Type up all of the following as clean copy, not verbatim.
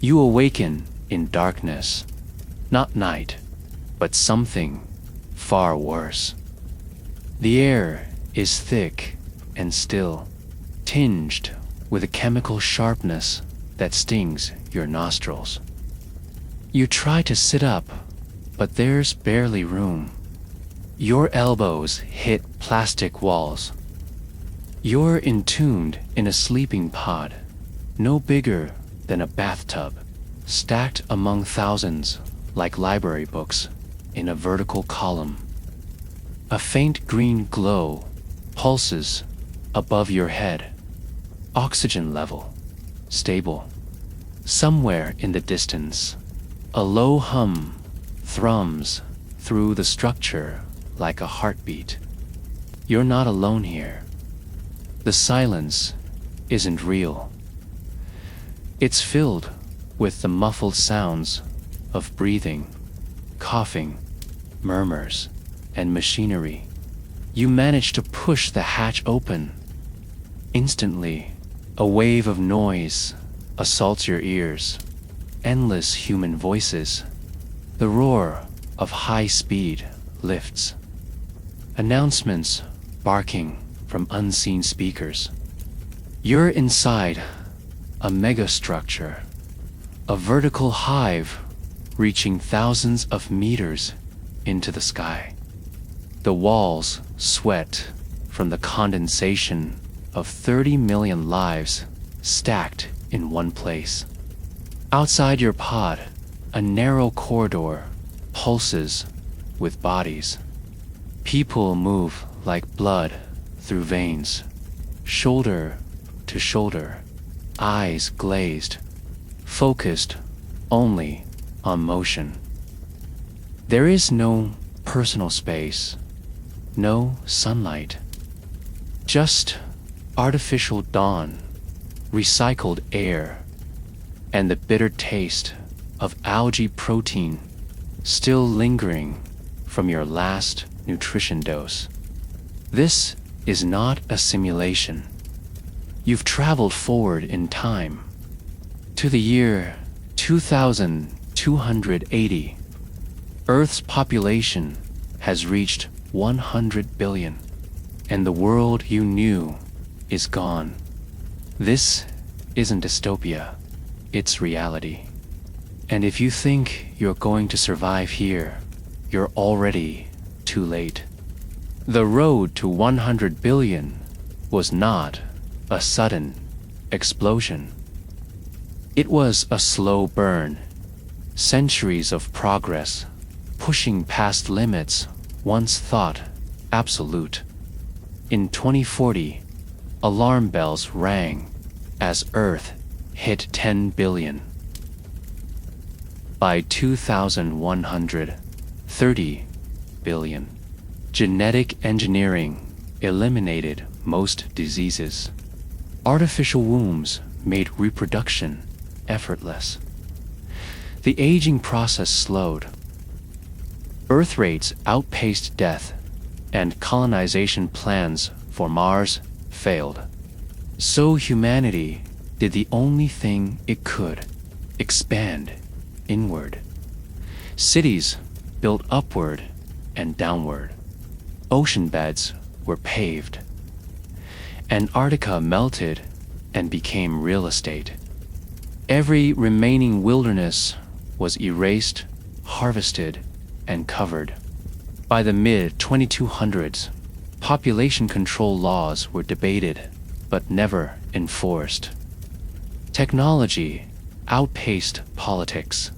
You awaken in darkness, not night, but something far worse. The air is thick and still, tinged with a chemical sharpness that stings your nostrils. You try to sit up, but there's barely room. Your elbows hit plastic walls. You're entombed in a sleeping pod, no bigger than a bathtub, stacked among thousands like library books in a vertical column. A faint green glow pulses above your head. Oxygen level stable. Somewhere in the distance, a low hum thrums through the structure like a heartbeat. You're not alone here. The silence isn't real. It's filled with the muffled sounds of breathing, coughing, murmurs, and machinery. You manage to push the hatch open. Instantly, a wave of noise assaults your ears. Endless human voices. The roar of high speed lifts. Announcements barking from unseen speakers. You're inside a megastructure, a vertical hive reaching thousands of meters into the sky. The walls sweat from the condensation of 30 million lives stacked in one place. Outside your pod, a narrow corridor pulses with bodies. People move like blood through veins, shoulder to shoulder, eyes glazed, focused only on motion. There is no personal space, no sunlight, just artificial dawn, recycled air, and the bitter taste of algae protein still lingering from your last nutrition dose. This is not a simulation. You've traveled forward in time to the year 2280. Earth's population has reached 100 billion, and the world you knew is gone. This isn't dystopia, it's reality. And if you think you're going to survive here, you're already too late. The road to 100 billion was not a sudden explosion. It was a slow burn, centuries of progress, pushing past limits once thought absolute. In 2040, alarm bells rang as Earth hit 10 billion. By 2130 billion, genetic engineering eliminated most diseases. Artificial wombs made reproduction effortless. The aging process slowed. Birth rates outpaced death, and colonization plans for Mars failed. So humanity did the only thing it could: expand inward. Cities built upward and downward. Ocean beds were paved. Antarctica melted and became real estate. Every remaining wilderness was erased, harvested, and covered. By the mid-2200s, population control laws were debated, but never enforced. Technology outpaced politics.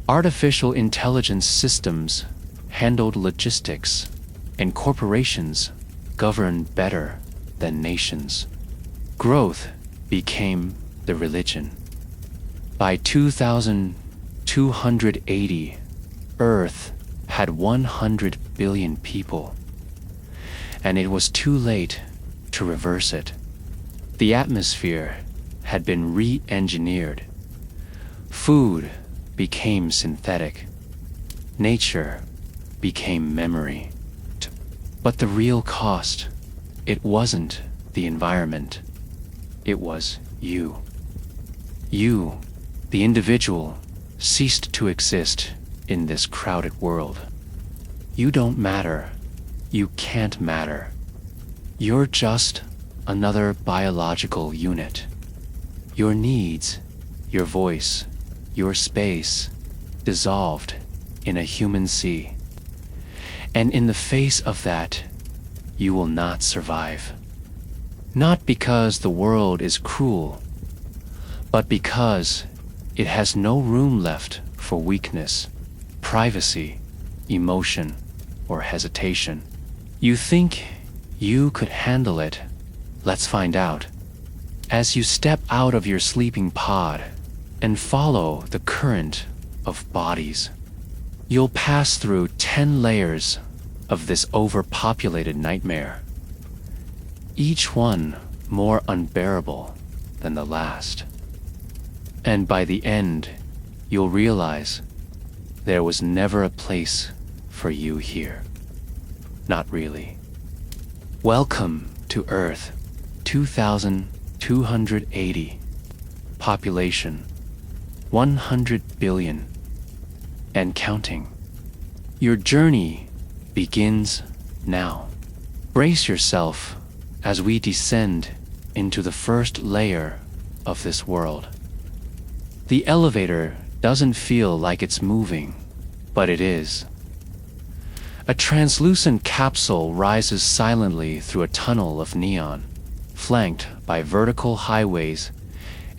Artificial intelligence systems handled logistics, and corporations governed better than nations. Growth became the religion. By 2280, Earth had 100 billion people, and it was too late to reverse it. The atmosphere had been re-engineered. Food became synthetic. Nature became memory. But the real cost, it wasn't the environment. It was you. You, The individual ceased to exist in this crowded world. You don't matter. You can't matter. You're just another biological unit. Your needs, your voice, your space dissolved in a human sea. And in the face of that, you will not survive. Not because the world is cruel, but because it has no room left for weakness, privacy, emotion, or hesitation. You think you could handle it? Let's find out. As you step out of your sleeping pod and follow the current of bodies, you'll pass through 10 layers of this overpopulated nightmare, each one more unbearable than the last. And by the end, you'll realize there was never a place for you here. Not really. Welcome to Earth 2280. Population 100 billion and counting. Your journey begins now. Brace yourself as we descend into the first layer of this world. The elevator doesn't feel like it's moving, but it is. A translucent capsule rises silently through a tunnel of neon, flanked by vertical highways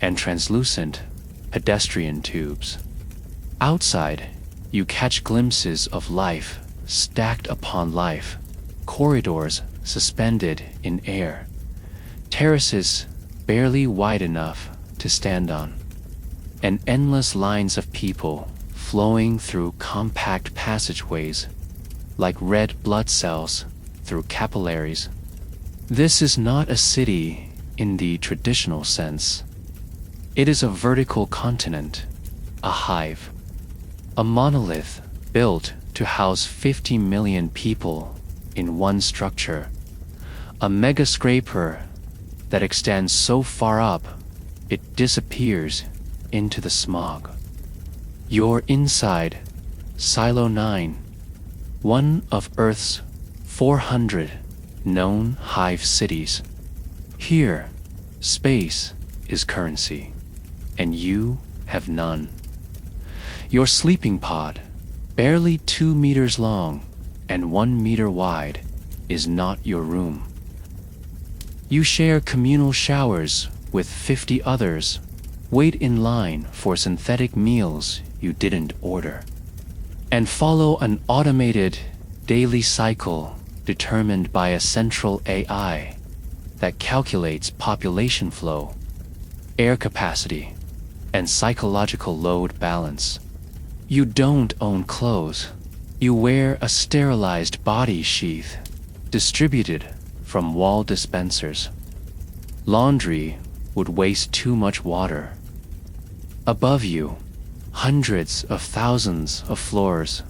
and translucent pedestrian tubes. Outside, you catch glimpses of life stacked upon life, corridors suspended in air, terraces barely wide enough to stand on, and endless lines of people flowing through compact passageways like red blood cells through capillaries. This is not a city in the traditional sense. It is a vertical continent, a hive, a monolith built to house 50 million people in one structure, a mega scraper that extends so far up it disappears into the smog. You're inside Silo 9, one of Earth's 400 known hive cities. Here, space is currency, and you have none. Your sleeping pod, barely 2 meters long and 1 meter wide, is not your room. You share communal showers with 50 others, wait in line for synthetic meals you didn't order, and follow an automated daily cycle determined by a central AI that calculates population flow, air capacity, and psychological load balance. You don't own clothes. You wear a sterilized body sheath distributed from wall dispensers. Laundry would waste too much water. Above you, hundreds of thousands of floors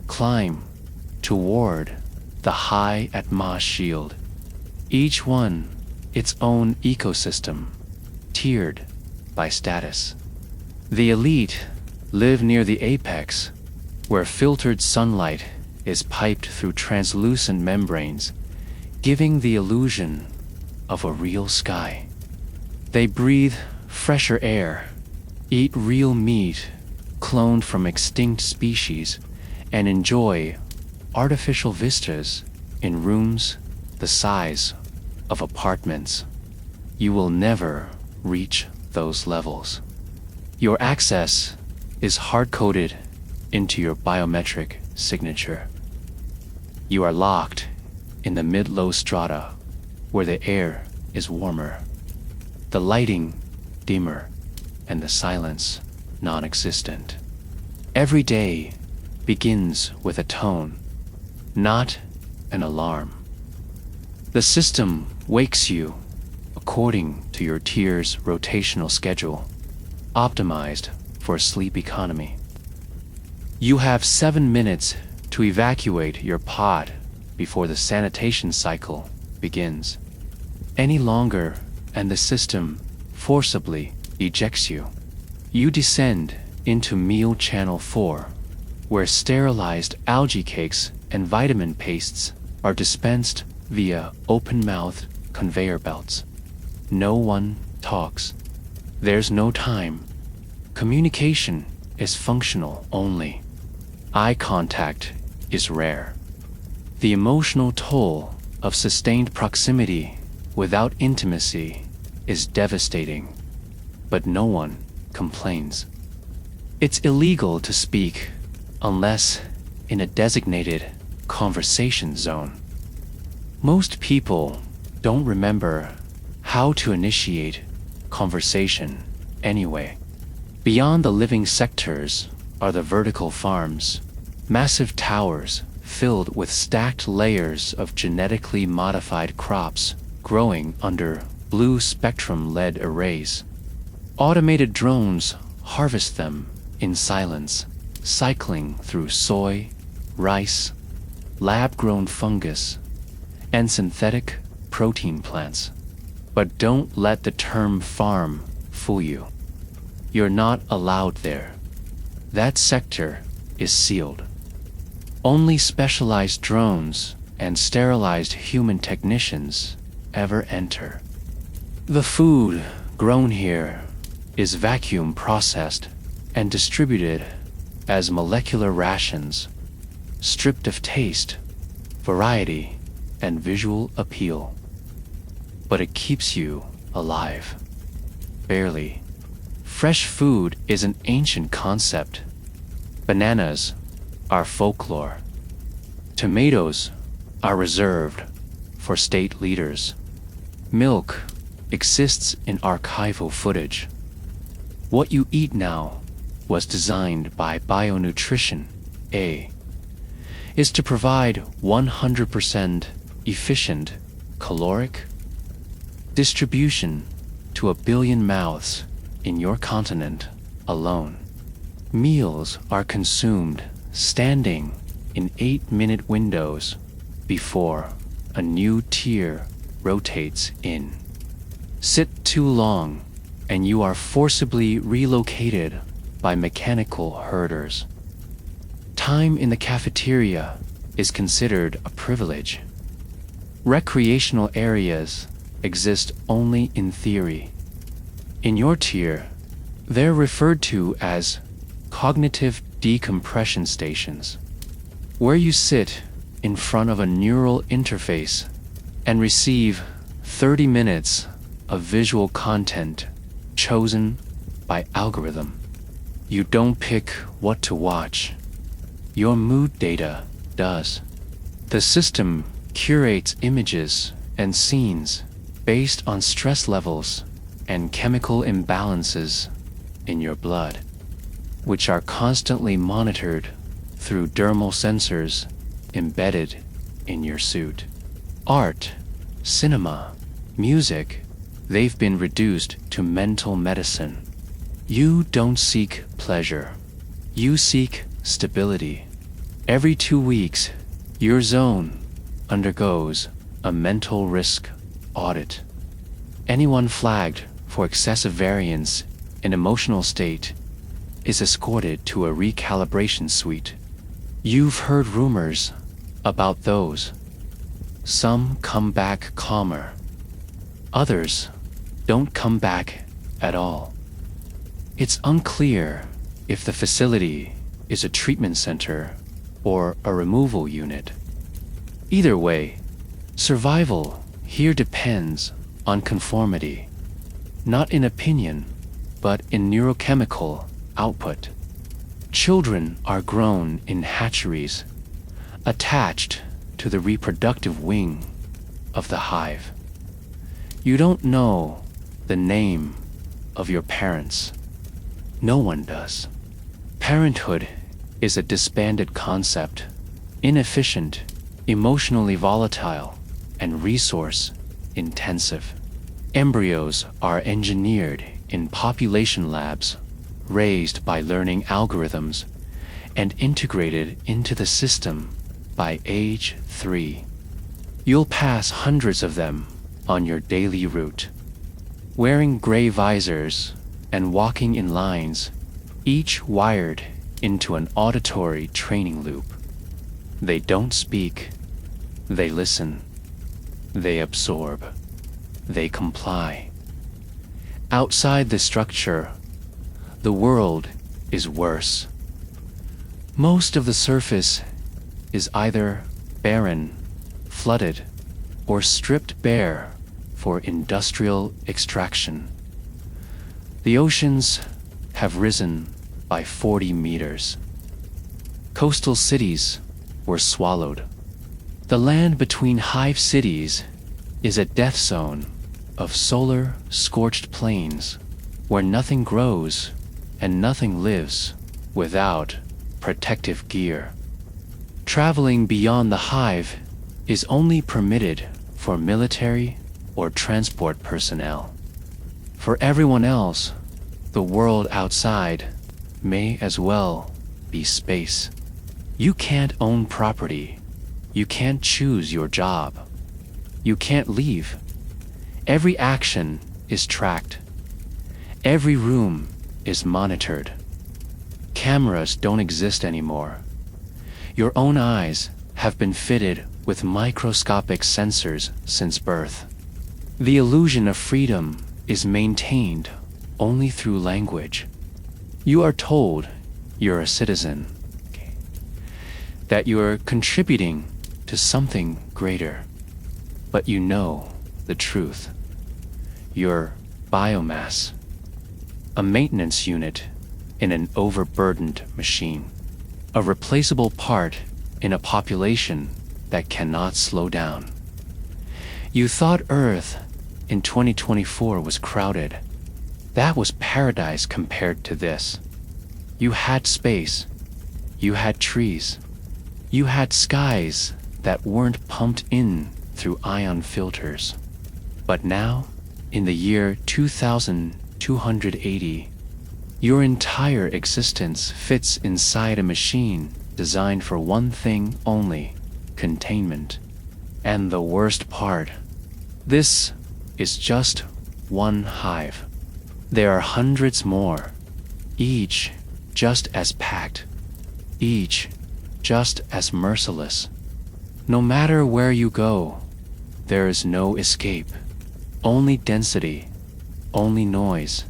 climb toward the high atmos shield, each one its own ecosystem, tiered by status. The elite live near the apex, where filtered sunlight is piped through translucent membranes, giving the illusion of a real sky. They breathe fresher air, eat real meat cloned from extinct species, and enjoy artificial vistas in rooms the size of apartments. You will never reach those levels. Your access is hard-coded into your biometric signature. You are locked in the mid-low strata where the air is warmer, the lighting dimmer, and the silence non-existent. Every day begins with a tone, not an alarm. The system wakes you according to your tier's rotational schedule, optimized for a sleep economy. You have 7 minutes to evacuate your pod before the sanitation cycle begins. Any longer and the system forcibly ejects you. You descend into meal channel 4, where sterilized algae cakes and vitamin pastes are dispensed via open-mouthed conveyor belts. No one talks. There's no time. Communication is functional only. Eye contact is rare. The emotional toll of sustained proximity without intimacy is devastating, but no one complains. It's illegal to speak unless in a designated conversation zone. Most people don't remember how to initiate conversation anyway. Beyond the living sectors are the vertical farms, massive towers filled with stacked layers of genetically modified crops growing under blue spectrum LED arrays. Automated drones harvest them in silence, cycling through soy, rice, lab-grown fungus, and synthetic protein plants. But don't let the term farm fool you. You're not allowed there. That sector is sealed. Only specialized drones and sterilized human technicians ever enter. The food grown here is vacuum processed and distributed as molecular rations, stripped of taste, variety, and visual appeal. But it keeps you alive. Barely. Fresh food is an ancient concept. Bananas are folklore. Tomatoes are reserved for state leaders. Milk exists in archival footage. What you eat now was designed by Bionutrition A, is to provide 100% efficient caloric distribution to 1 billion mouths in your continent alone. Meals are consumed standing in 8-minute windows before a new tier rotates in. Sit too long and you are forcibly relocated by mechanical herders. Time in the cafeteria is considered a privilege. Recreational areas exist only in theory. In your tier, they're referred to as cognitive decompression stations, where you sit in front of a neural interface and receive 30 minutes of visual content chosen by algorithm. You don't pick what to watch. Your mood data does. The system curates images and scenes based on stress levels and chemical imbalances in your blood, which are constantly monitored through dermal sensors embedded in your suit. Art, cinema, music, they've been reduced to mental medicine. You don't seek pleasure. You seek stability. Every 2 weeks, your zone undergoes a mental risk audit. Anyone flagged for excessive variance in emotional state is escorted to a recalibration suite. You've heard rumors about those. Some come back calmer. Others don't come back at all. It's unclear if the facility is a treatment center or a removal unit. Either way, survival here depends on conformity, not in opinion, but in neurochemical output. Children are grown in hatcheries, attached to the reproductive wing of the hive. You don't know the name of your parents. No one does. Parenthood is a disbanded concept, inefficient, emotionally volatile, and resource intensive. Embryos are engineered in population labs, raised by learning algorithms, and integrated into the system by age 3. You'll pass hundreds of them on your daily route. Wearing gray visors, and walking in lines, each wired into an auditory training loop. They don't speak, they listen, they absorb, they comply. Outside the structure, the world is worse. Most of the surface is either barren, flooded, or stripped bare for industrial extraction. The oceans have risen by 40 meters. Coastal cities were swallowed. The land between Hive Cities is a death zone of solar-scorched plains where nothing grows and nothing lives without protective gear. Traveling beyond the hive is only permitted for military or transport personnel. For everyone else, the world outside may as well be space. You can't own property. You can't choose your job. You can't leave. Every action is tracked. Every room is monitored. Cameras don't exist anymore. Your own eyes have been fitted with microscopic sensors since birth. The illusion of freedom is maintained only through language. You are told you're a citizen, that you're contributing to something greater, but you know the truth. You're biomass, a maintenance unit in an overburdened machine, a replaceable part in a population that cannot slow down. You thought Earth in 2024 was crowded. That was paradise compared to this. You had space. You had trees. You had skies that weren't pumped in through ion filters. But now, in the year 2280, your entire existence fits inside a machine designed for one thing only: containment. And the worst part, this is just one hive. There are hundreds more, each just as packed, each just as merciless. No matter where you go, there is no escape. Only density, only noise,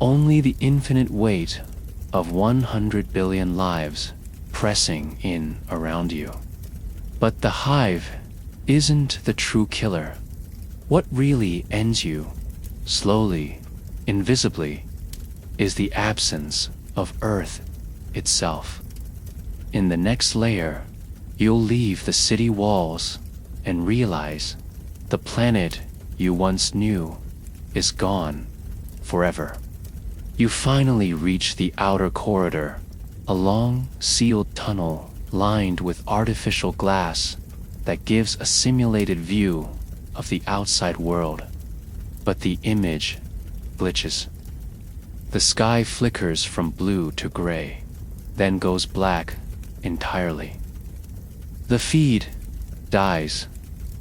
only the infinite weight of 100 billion lives pressing in around you. But the hive isn't the true killer. What really ends you, slowly, invisibly, is the absence of Earth itself. In the next layer, you'll leave the city walls and realize the planet you once knew is gone forever. You finally reach the outer corridor, a long, sealed tunnel lined with artificial glass that gives a simulated view of the outside world. But the image glitches. The sky flickers from blue to gray, then goes black entirely. The feed dies,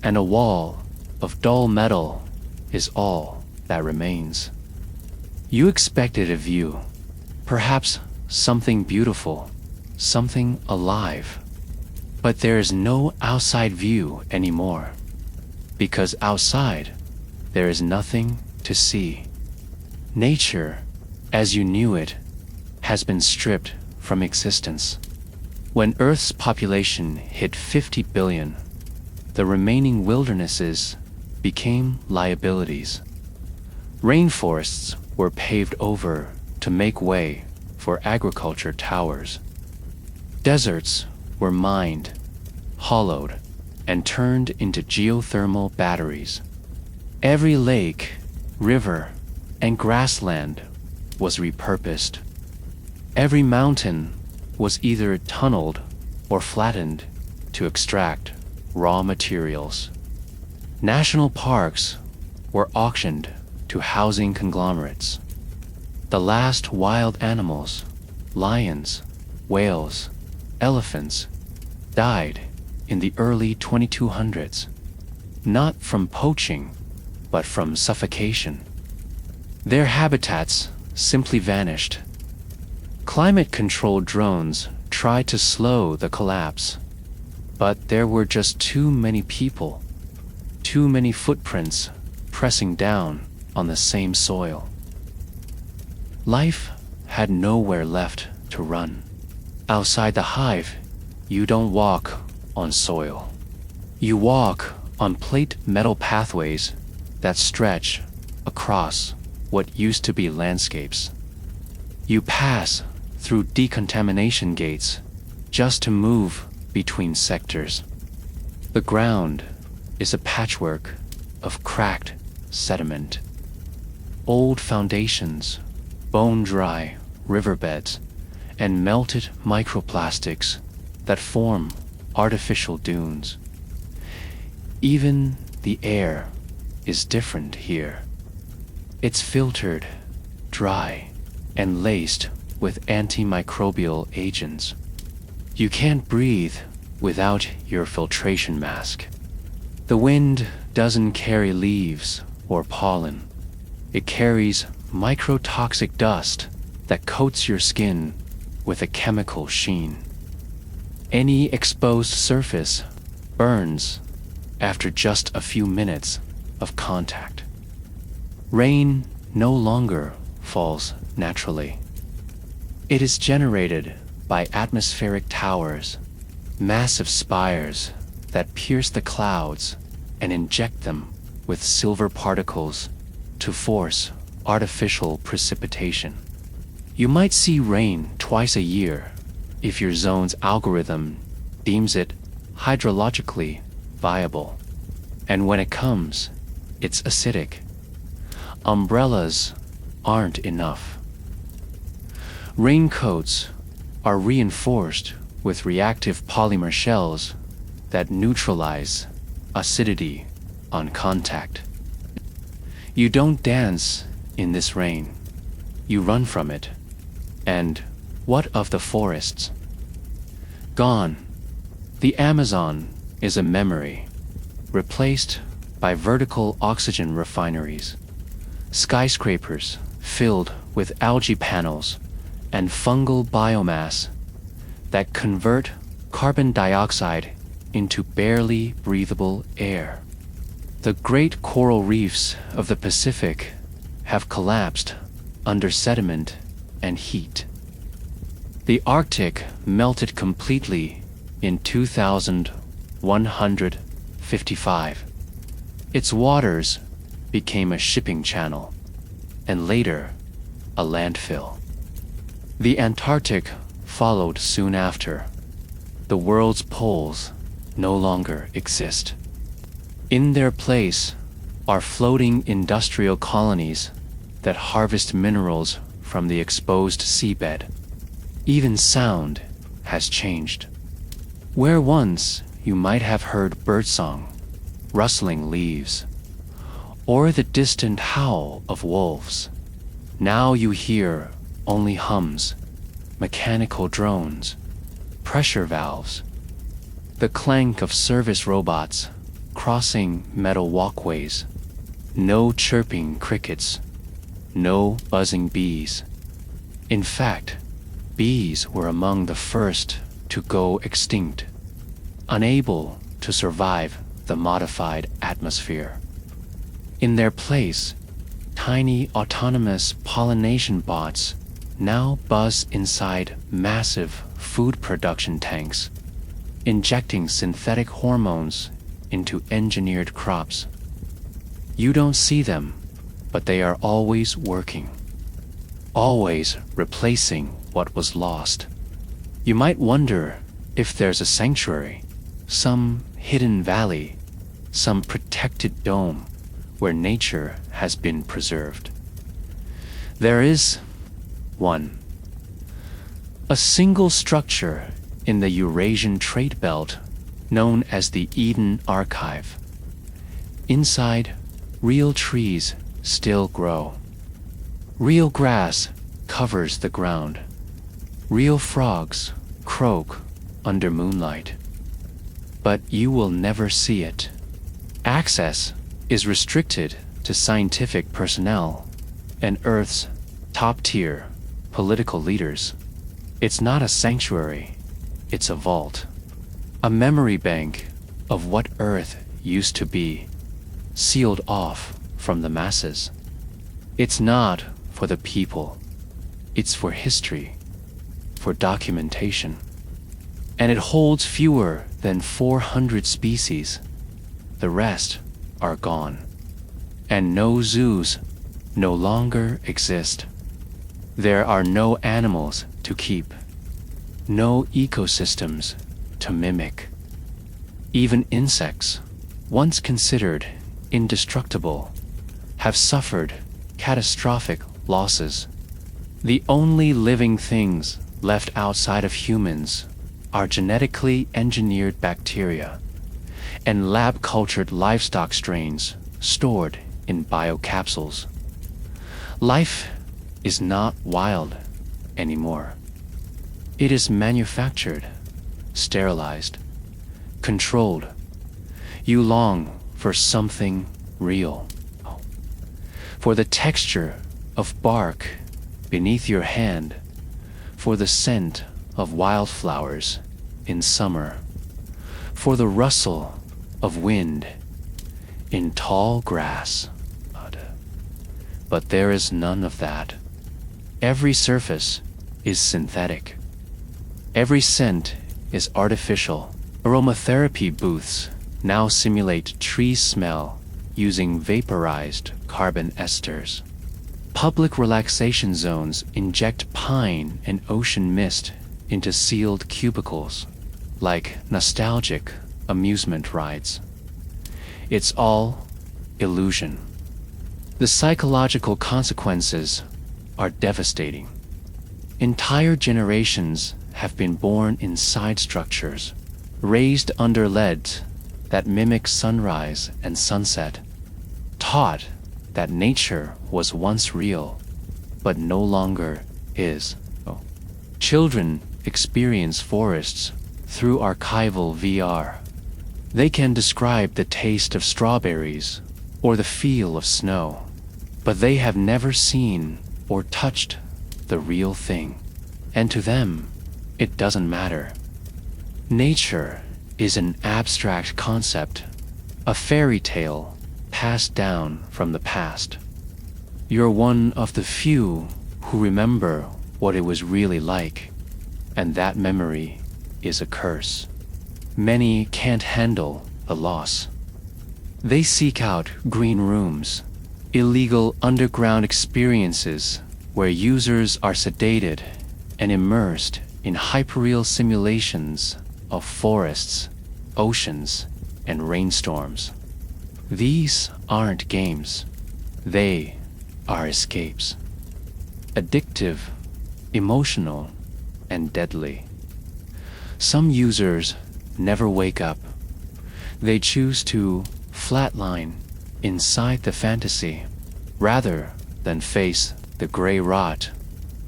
and a wall of dull metal is all that remains. You expected a view, perhaps something beautiful, something alive. But there is no outside view anymore, because outside there is nothing to see. Nature, as you knew it, has been stripped from existence. When Earth's population hit 50 billion, the remaining wildernesses became liabilities. Rainforests were paved over to make way for agriculture towers. Deserts were mined, hollowed, and turned into geothermal batteries. Every lake, river, and grassland was repurposed. Every mountain was either tunneled or flattened to extract raw materials. National parks were auctioned to housing conglomerates. The last wild animals, lions, whales, elephants, died in the early 2200s, not from poaching, but from suffocation. Their habitats simply vanished. Climate-controlled drones tried to slow the collapse, but there were just too many people, too many footprints pressing down on the same soil. Life had nowhere left to run. Outside the hive, you don't walk on soil. You walk on plate metal pathways that stretch across what used to be landscapes. You pass through decontamination gates just to move between sectors. The ground is a patchwork of cracked sediment, old foundations, bone-dry riverbeds, and melted microplastics that form artificial dunes. Even the air is different here. It's filtered, dry, and laced with antimicrobial agents. You can't breathe without your filtration mask. The wind doesn't carry leaves or pollen. It carries microtoxic dust that coats your skin with a chemical sheen. Any exposed surface burns after just a few minutes of contact. Rain no longer falls naturally. It is generated by atmospheric towers, massive spires that pierce the clouds and inject them with silver particles to force artificial precipitation. You might see rain twice a year if your zone's algorithm deems it hydrologically viable. And when it comes, it's acidic. Umbrellas aren't enough. Raincoats are reinforced with reactive polymer shells that neutralize acidity on contact. You don't dance in this rain. You run from it. And what of the forests? Gone. The Amazon is a memory, replaced by vertical oxygen refineries, skyscrapers filled with algae panels and fungal biomass that convert carbon dioxide into barely breathable air. The great coral reefs of the Pacific have collapsed under sediment and heat. The Arctic melted completely in 2155. Its waters became a shipping channel, and later, a landfill. The Antarctic followed soon after. The world's poles no longer exist. In their place are floating industrial colonies that harvest minerals from the exposed seabed. Even sound has changed. Where once you might have heard birdsong, rustling leaves, or the distant howl of wolves, now you hear only hums, mechanical drones, pressure valves, the clank of service robots crossing metal walkways, no chirping crickets, no buzzing bees. In fact, bees were among the first to go extinct, unable to survive the modified atmosphere. In their place, tiny autonomous pollination bots now buzz inside massive food production tanks, injecting synthetic hormones into engineered crops. You don't see them, but they are always working, always replacing what was lost. You might wonder if there's a sanctuary, some hidden valley, some protected dome where nature has been preserved. There is one. A single structure in the Eurasian trade belt known as the Eden Archive. Inside, real trees still grow. Real grass covers the ground. Real frogs croak under moonlight. But you will never see it. Access is restricted to scientific personnel and Earth's top-tier political leaders. It's not a sanctuary, it's a vault, a memory bank of what Earth used to be, sealed off from the masses. It's not for the people, it's for history, for documentation. And it holds fewer than 400 species. The rest are gone. And no zoos no longer exist. There are no animals to keep, no ecosystems to mimic. Even insects, once considered indestructible, have suffered catastrophic losses. The only living things left outside of humans are genetically engineered bacteria and lab-cultured livestock strains stored in biocapsules. Life is not wild anymore. It is manufactured, sterilized, controlled. You long for something real, for the texture of bark beneath your hand, for the scent of wildflowers in summer, for the rustle of wind in tall grass. But there is none of that. Every surface is synthetic. Every scent is artificial. Aromatherapy booths now simulate tree smell using vaporized carbon esters. Public relaxation zones inject pine and ocean mist into sealed cubicles, like nostalgic amusement rides. It's all illusion. The psychological consequences are devastating. Entire generations have been born inside structures, raised under leads that mimic sunrise and sunset, taught that nature was once real, but no longer is. Children experience forests through archival VR. They can describe the taste of strawberries or the feel of snow, but they have never seen or touched the real thing. And to them, it doesn't matter. Nature is an abstract concept, a fairy tale passed down from the past. You're one of the few who remember what it was really like, and that memory is a curse. Many can't handle the loss. They seek out green rooms, illegal underground experiences where users are sedated and immersed in hyperreal simulations of forests, oceans, and rainstorms. These aren't games. They are escapes. Addictive, emotional, and deadly. Some users never wake up. They choose to flatline inside the fantasy rather than face the gray rot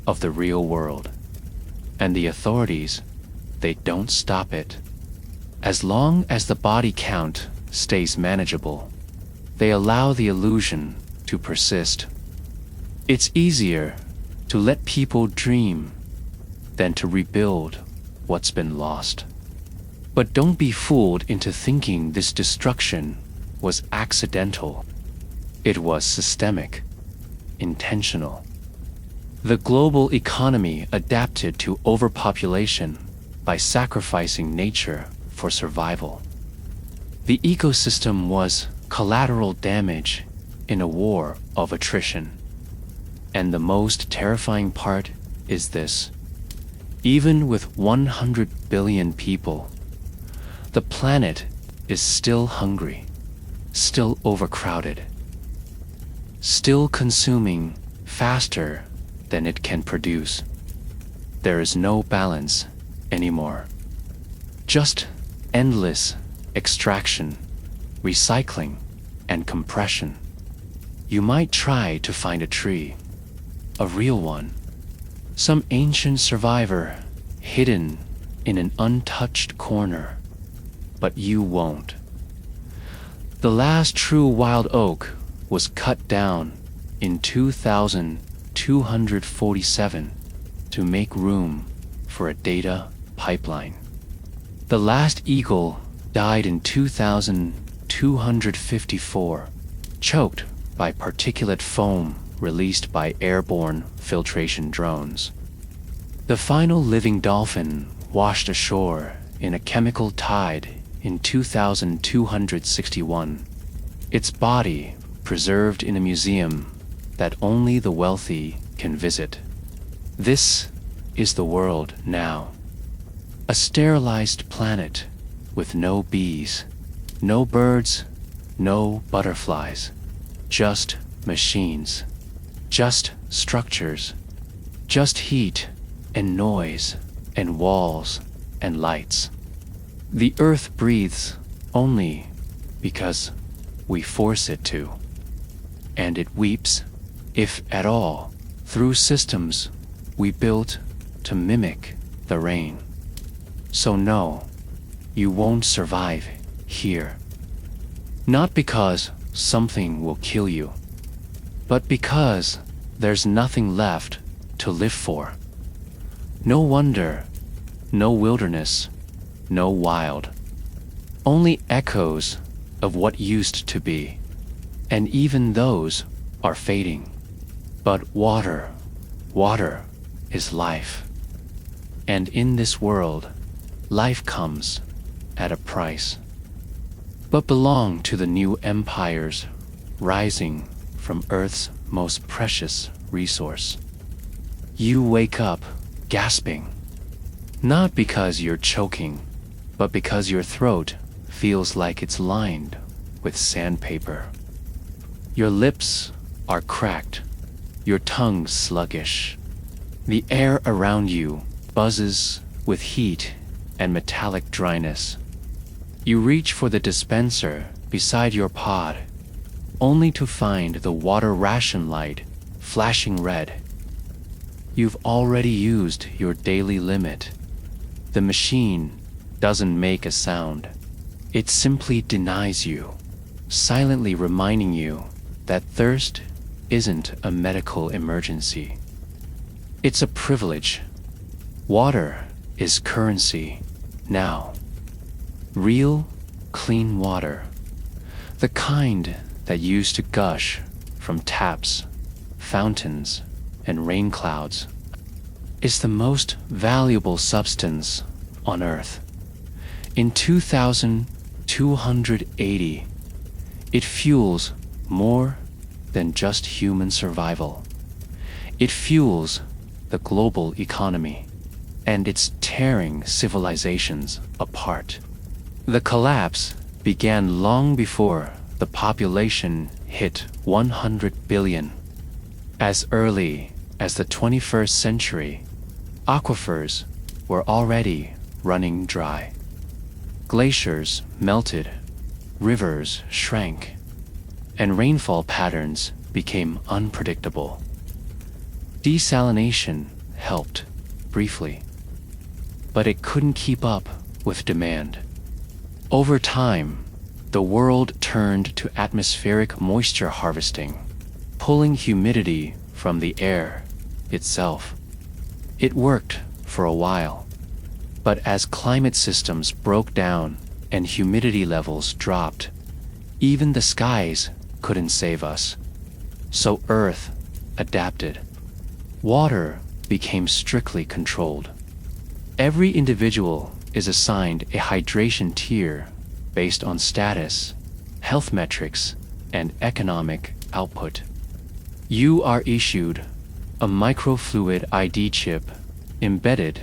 of the real world. And the authorities, they don't stop it. As long as the body count stays manageable, they allow the illusion to persist. It's easier to let people dream than to rebuild what's been lost. But don't be fooled into thinking this destruction was accidental. It was systemic, intentional. The global economy adapted to overpopulation by sacrificing nature for survival. The ecosystem was collateral damage in a war of attrition. And the most terrifying part is this. Even with 100 billion people, the planet is still hungry, still overcrowded, still consuming faster than it can produce. There is no balance anymore. Just endless extraction, recycling, and compression. You might try to find a tree, a real one, some ancient survivor hidden in an untouched corner, but you won't. The last true wild oak was cut down in 2000 247 to make room for a data pipeline. The last eagle died in 2254, choked by particulate foam released by airborne filtration drones. The final living dolphin washed ashore in a chemical tide in 2261, its body preserved in a museum that only the wealthy can visit. This is the world now. A sterilized planet with no bees, no birds, no butterflies, just machines, just structures, just heat and noise and walls and lights. The earth breathes only because we force it to, and it weeps, if at all, through systems we built to mimic the rain. So no, you won't survive here. Not because something will kill you, but because there's nothing left to live for. No wonder, no wilderness, no wild. Only echoes of what used to be, and even those are fading. But water is life. And in this world, life comes at a price, but belong to the new empires rising from Earth's most precious resource. You wake up gasping, not because you're choking, but because your throat feels like it's lined with sandpaper. Your lips are cracked, your tongue sluggish. The air around you buzzes with heat and metallic dryness. You reach for the dispenser beside your pod, only to find the water ration light flashing red. You've already used your daily limit. The machine doesn't make a sound. It simply denies you, silently reminding you that thirst isn't a medical emergency. It's a privilege. Water is currency now. Real, clean water. The kind that used to gush from taps, fountains, and rain clouds is the most valuable substance on Earth. In 2280, it fuels more than just human survival. It fuels the global economy, and it's tearing civilizations apart. The collapse began long before the population hit 100 billion. As early as the 21st century, aquifers were already running dry. Glaciers melted, rivers shrank, and rainfall patterns became unpredictable. Desalination helped, briefly, but it couldn't keep up with demand. Over time, the world turned to atmospheric moisture harvesting, pulling humidity from the air itself. It worked for a while, but as climate systems broke down and humidity levels dropped, even the skies couldn't save us. So Earth adapted. Water became strictly controlled. Every individual is assigned a hydration tier based on status, health metrics, and economic output. You are issued a microfluid ID chip embedded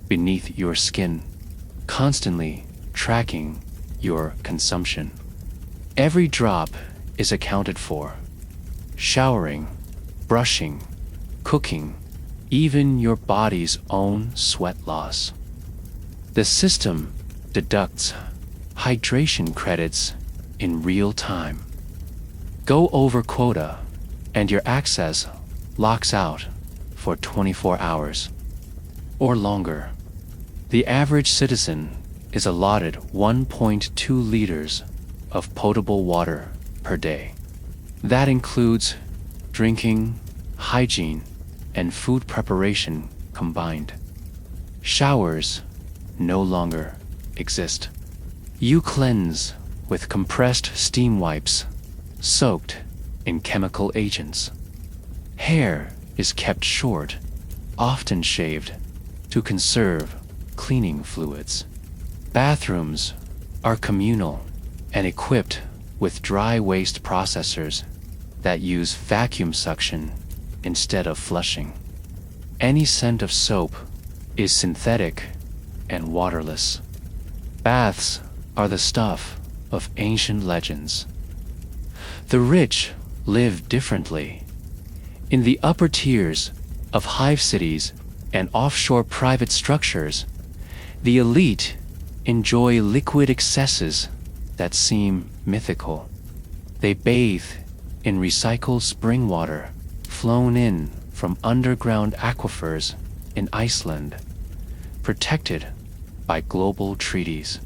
beneath your skin, constantly tracking your consumption. Every drop is accounted for. Showering, brushing, cooking, even your body's own sweat loss. The system deducts hydration credits in real time. Go over quota, and your access locks out for 24 hours or longer. The average citizen is allotted 1.2 liters of potable water per day. That includes drinking, hygiene, and food preparation combined. Showers no longer exist. You cleanse with compressed steam wipes, soaked in chemical agents. Hair is kept short, often shaved, to conserve cleaning fluids. Bathrooms are communal and equipped with dry waste processors that use vacuum suction instead of flushing. Any scent of soap is synthetic and waterless. Baths are the stuff of ancient legends. The rich live differently. In the upper tiers of hive cities and offshore private structures, the elite enjoy liquid excesses that seem mythical. They bathe in recycled spring water flown in from underground aquifers in Iceland, protected by global treaties.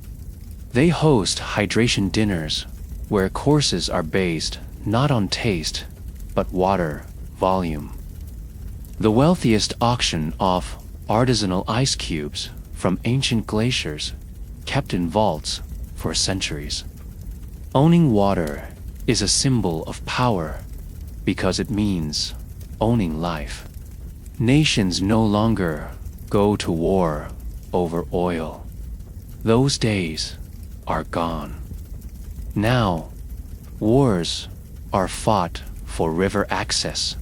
They host hydration dinners where courses are based not on taste, but water volume. The wealthiest auction off artisanal ice cubes from ancient glaciers kept in vaults for centuries. Owning water is a symbol of power because it means owning life. Nations no longer go to war over oil. Those days are gone. Now, wars are fought for river access,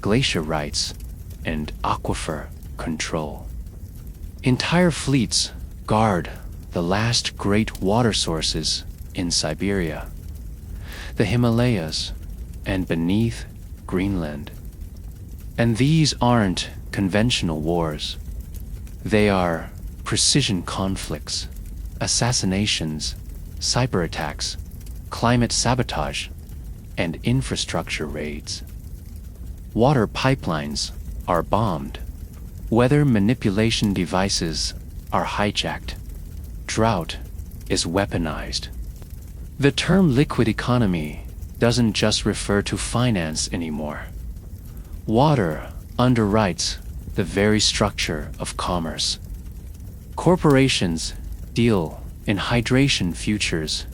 glacier rights, and aquifer control. Entire fleets guard the last great water sources in Siberia, the Himalayas, and beneath Greenland. And these aren't conventional wars. They are precision conflicts, assassinations, cyber attacks, climate sabotage, and infrastructure raids. Water pipelines are bombed. Weather manipulation devices are hijacked. Drought is weaponized. The term liquid economy doesn't just refer to finance anymore. Water underwrites the very structure of commerce. Corporations deal in hydration futures,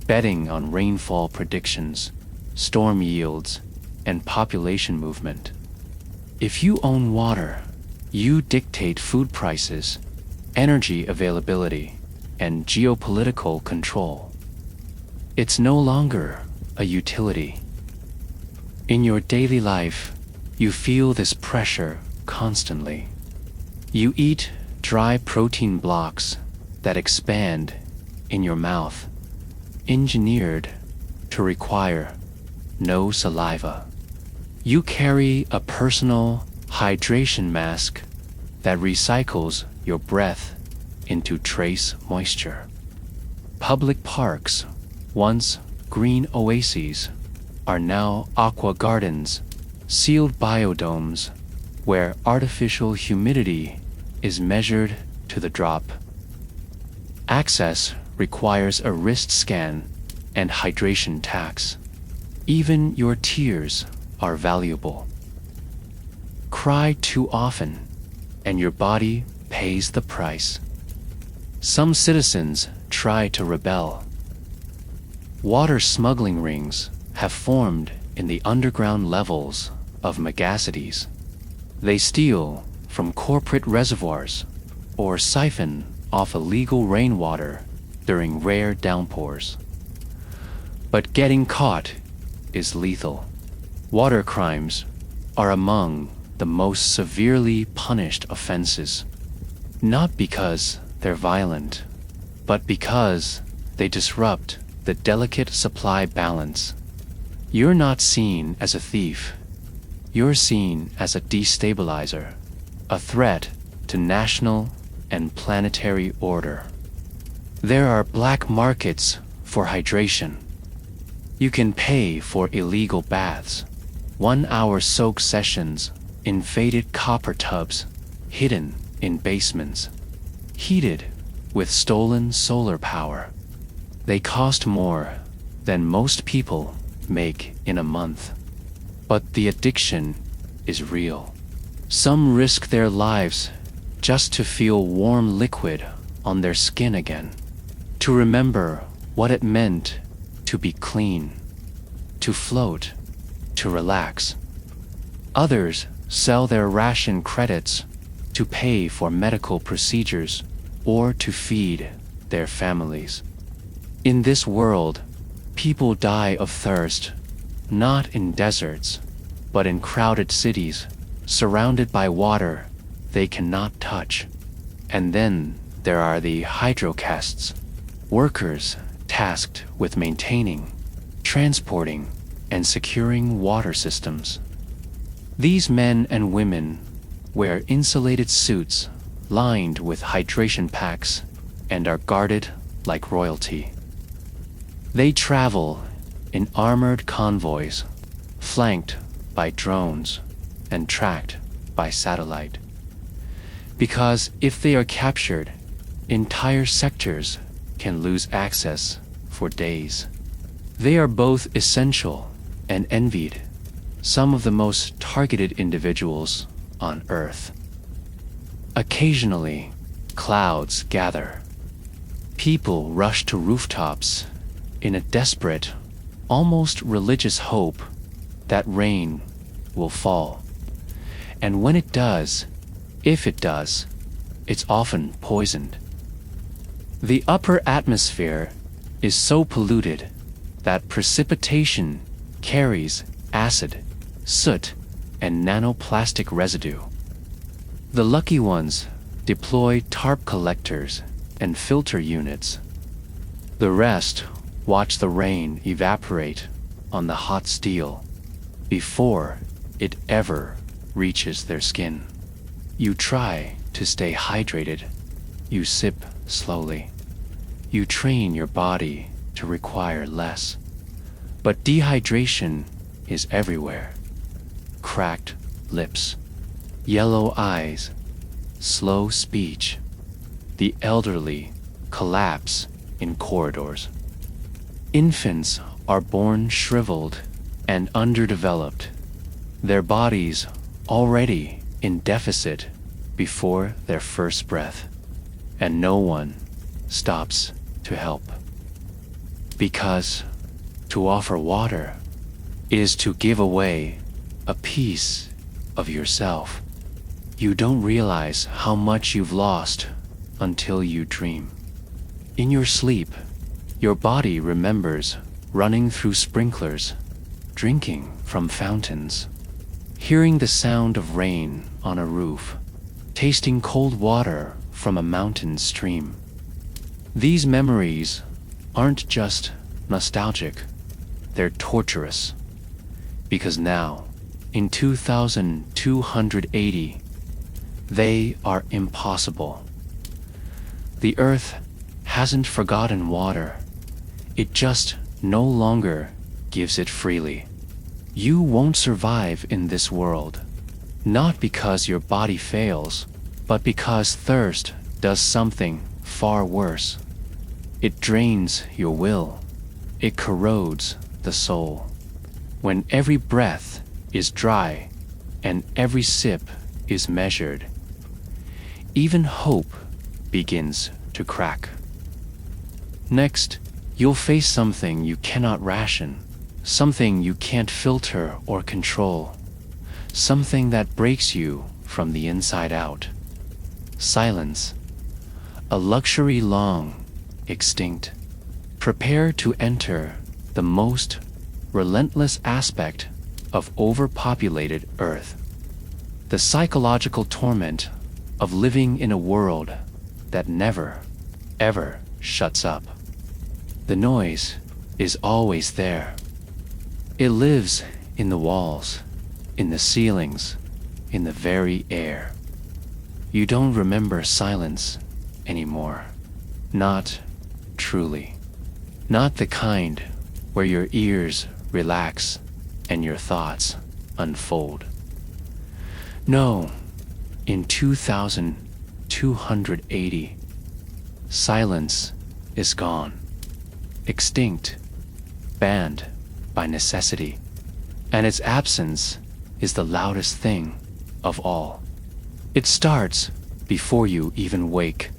betting on rainfall predictions, storm yields, and population movement. If you own water, you dictate food prices, energy availability, and geopolitical control. It's no longer a utility. In your daily life, you feel this pressure constantly. You eat dry protein blocks that expand in your mouth, engineered to require no saliva. You carry a personal hydration mask that recycles your breath into trace moisture. Public parks, once green oases, are now aqua gardens, sealed biodomes where artificial humidity is measured to the drop. Access requires a wrist scan and hydration tax. Even your tears are valuable. Cry too often, and your body pays the price. Some citizens try to rebel. Water smuggling rings have formed in the underground levels of megacities. They steal from corporate reservoirs or siphon off illegal rainwater during rare downpours. But getting caught is lethal. Water crimes are among the most severely punished offenses, not because they're violent, but because they disrupt the delicate supply balance. You're not seen as a thief. You're seen as a destabilizer, a threat to national and planetary order. There are black markets for hydration. You can pay for illegal baths, 1-hour soak sessions in faded copper tubs hidden in basements, heated with stolen solar power. They cost more than most people make in a month. But the addiction is real. Some risk their lives just to feel warm liquid on their skin again, to remember what it meant to be clean, to float, to relax. Others sell their ration credits to pay for medical procedures or to feed their families. In this world, people die of thirst, not in deserts, but in crowded cities, surrounded by water they cannot touch. And then there are the hydrocasts, workers tasked with maintaining, transporting, and securing water systems. These men and women wear insulated suits lined with hydration packs and are guarded like royalty. They travel in armored convoys, flanked by drones and tracked by satellite. Because if they are captured, entire sectors can lose access for days. They are both essential and envied, some of the most targeted individuals on Earth. Occasionally, clouds gather. People rush to rooftops in a desperate, almost religious hope that rain will fall. And when it does, if it does, it's often poisoned. The upper atmosphere is so polluted that precipitation carries acid, soot, and nanoplastic residue. The lucky ones deploy tarp collectors and filter units. The rest watch the rain evaporate on the hot steel before it ever reaches their skin. You try to stay hydrated. You sip slowly. You train your body to require less. But dehydration is everywhere. Cracked lips, yellow eyes, slow speech. The elderly collapse in corridors. Infants are born shriveled and underdeveloped, their bodies already in deficit before their first breath, and no one stops to help. Because to offer water is to give away a piece of yourself. You don't realize how much you've lost until you dream. In your sleep, your body remembers running through sprinklers, drinking from fountains, hearing the sound of rain on a roof, tasting cold water from a mountain stream. These memories aren't just nostalgic, they're torturous. Because now, in 2280, they are impossible. The Earth hasn't forgotten water. It just no longer gives it freely. You won't survive in this world, not because your body fails, but because thirst does something far worse. It drains your will. It corrodes the soul. When every breath is dry and every sip is measured, even hope begins to crack. Next, you'll face something you cannot ration, something you can't filter or control, something that breaks you from the inside out. Silence, a luxury long extinct. Prepare to enter the most relentless aspect of overpopulated Earth, the psychological torment of living in a world that never, ever shuts up. The noise is always there. It lives in the walls, in the ceilings, in the very air. You don't remember silence anymore. Not truly. Not the kind where your ears relax and your thoughts unfold. No, in 2280, silence is gone, extinct, banned by necessity, and its absence is the loudest thing of all. It starts before you even wake.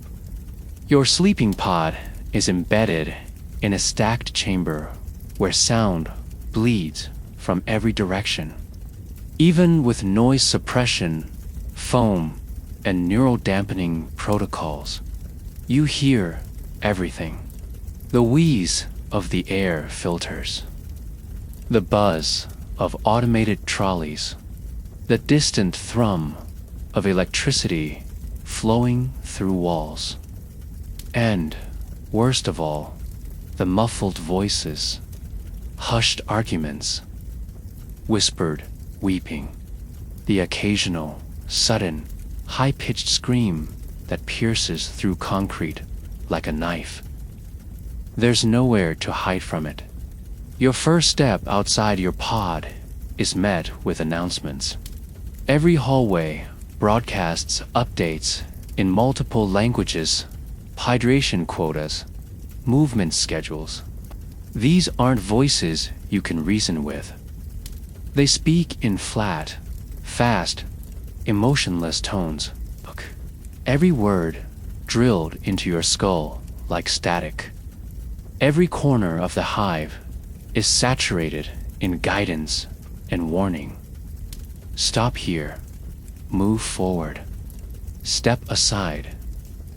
Your sleeping pod is embedded in a stacked chamber where sound bleeds from every direction. Even with noise suppression, foam, and neural dampening protocols, you hear everything. The wheeze of the air filters, the buzz of automated trolleys, the distant thrum of electricity flowing through walls. And, worst of all, the muffled voices, hushed arguments, whispered weeping, the occasional, sudden, high-pitched scream that pierces through concrete like a knife. There's nowhere to hide from it. Your first step outside your pod is met with announcements. Every hallway broadcasts updates in multiple languages, hydration quotas, movement schedules. These aren't voices you can reason with. They speak in flat, fast, emotionless tones. Every word drilled into your skull like static. Every corner of the hive is saturated in guidance and warning. Stop here. Move forward. Step aside.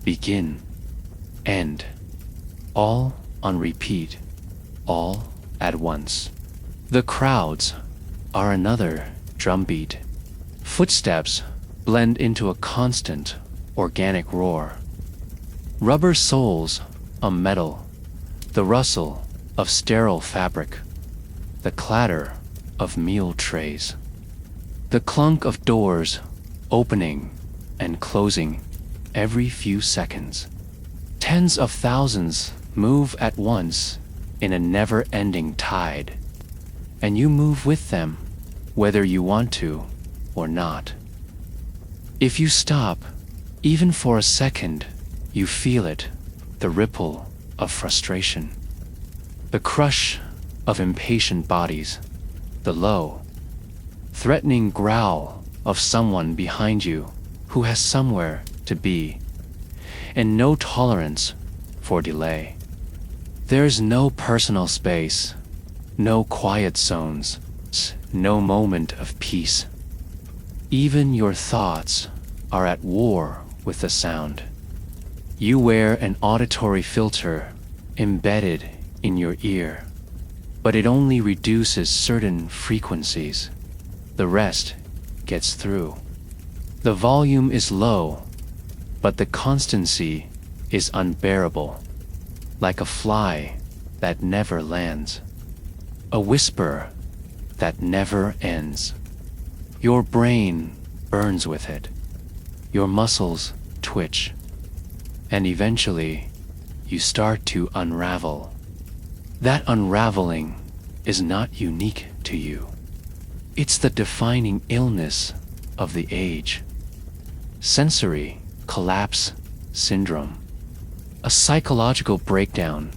Begin. End. All on repeat. All at once. The crowds are another drumbeat. Footsteps blend into a constant, organic roar. Rubber soles on metal, the rustle of sterile fabric, the clatter of meal trays, the clunk of doors opening and closing every few seconds. Tens of thousands move at once in a never-ending tide, and you move with them, whether you want to or not. If you stop, even for a second, you feel it, the ripple of frustration, the crush of impatient bodies, the low, threatening growl of someone behind you who has somewhere to be, and no tolerance for delay. There's no personal space, no quiet zones, no moment of peace. Even your thoughts are at war with the sound. You wear an auditory filter embedded in your ear, but it only reduces certain frequencies. The rest gets through. The volume is low, but the constancy is unbearable, like a fly that never lands, a whisper that never ends. Your brain burns with it. Your muscles twitch. And eventually, you start to unravel. That unraveling is not unique to you. It's the defining illness of the age. Sensory collapse syndrome. A psychological breakdown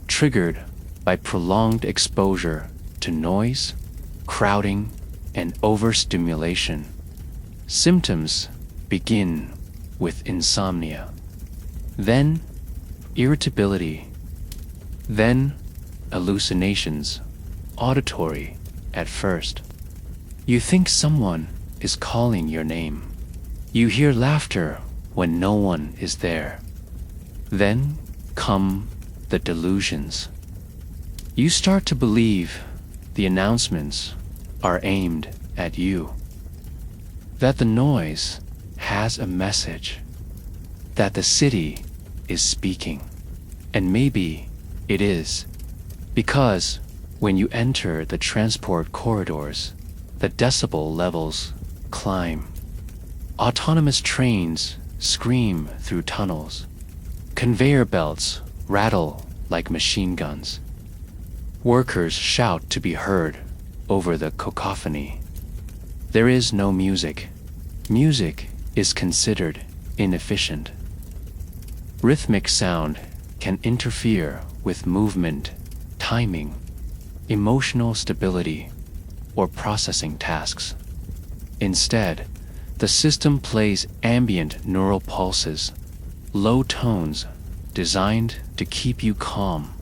triggered by prolonged exposure to noise, crowding, and overstimulation. Symptoms begin with insomnia, then irritability, then hallucinations, auditory at first. You think someone is calling your name. You hear laughter when no one is there. Then come the delusions. You start to believe the announcements are aimed at you, that the noise has a message, that the city is speaking. And maybe it is, because when you enter the transport corridors, the decibel levels climb. Autonomous trains scream through tunnels. Conveyor belts rattle like machine guns. Workers shout to be heard over the cacophony. There is no music. Music is considered inefficient. Rhythmic sound can interfere with movement, timing, emotional stability, or processing tasks. Instead, The system plays ambient neural pulses, low tones designed to keep you calm,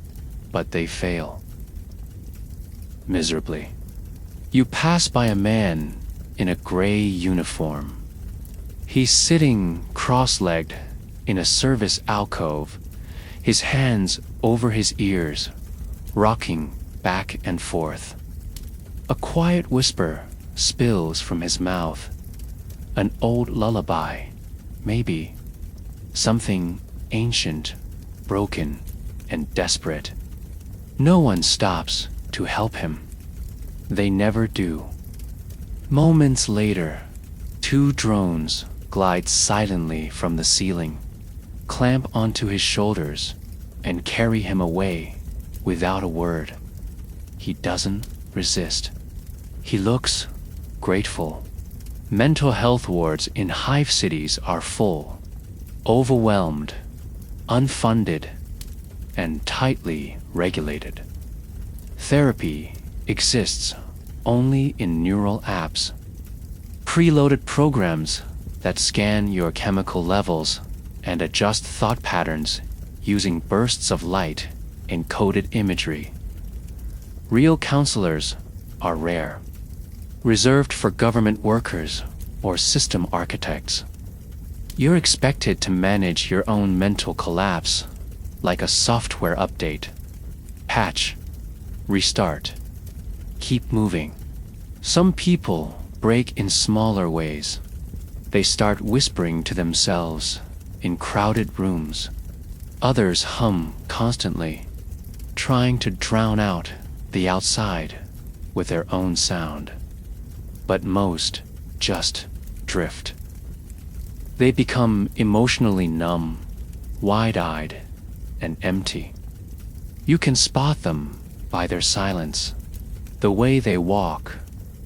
but they fail miserably. You pass by a man in a gray uniform. He's sitting cross-legged in a service alcove, his hands over his ears, rocking back and forth. A quiet whisper spills from his mouth. An old lullaby, maybe. Something ancient, broken, and desperate. No one stops to help him. They never do. Moments later, 2 drones glide silently from the ceiling, clamp onto his shoulders, and carry him away without a word. He doesn't resist. He looks grateful. Mental health wards in Hive Cities are full, overwhelmed, unfunded, and tightly regulated. Therapy exists only in neural apps, preloaded programs that scan your chemical levels and adjust thought patterns using bursts of light and coded imagery. Real counselors are rare, reserved for government workers or system architects. You're expected to manage your own mental collapse like a software update. Patch, restart, keep moving. Some people break in smaller ways. They start whispering to themselves in crowded rooms. Others hum constantly, trying to drown out the outside with their own sound. But most just drift. They become emotionally numb, wide-eyed, and empty. You can spot them by their silence, the way they walk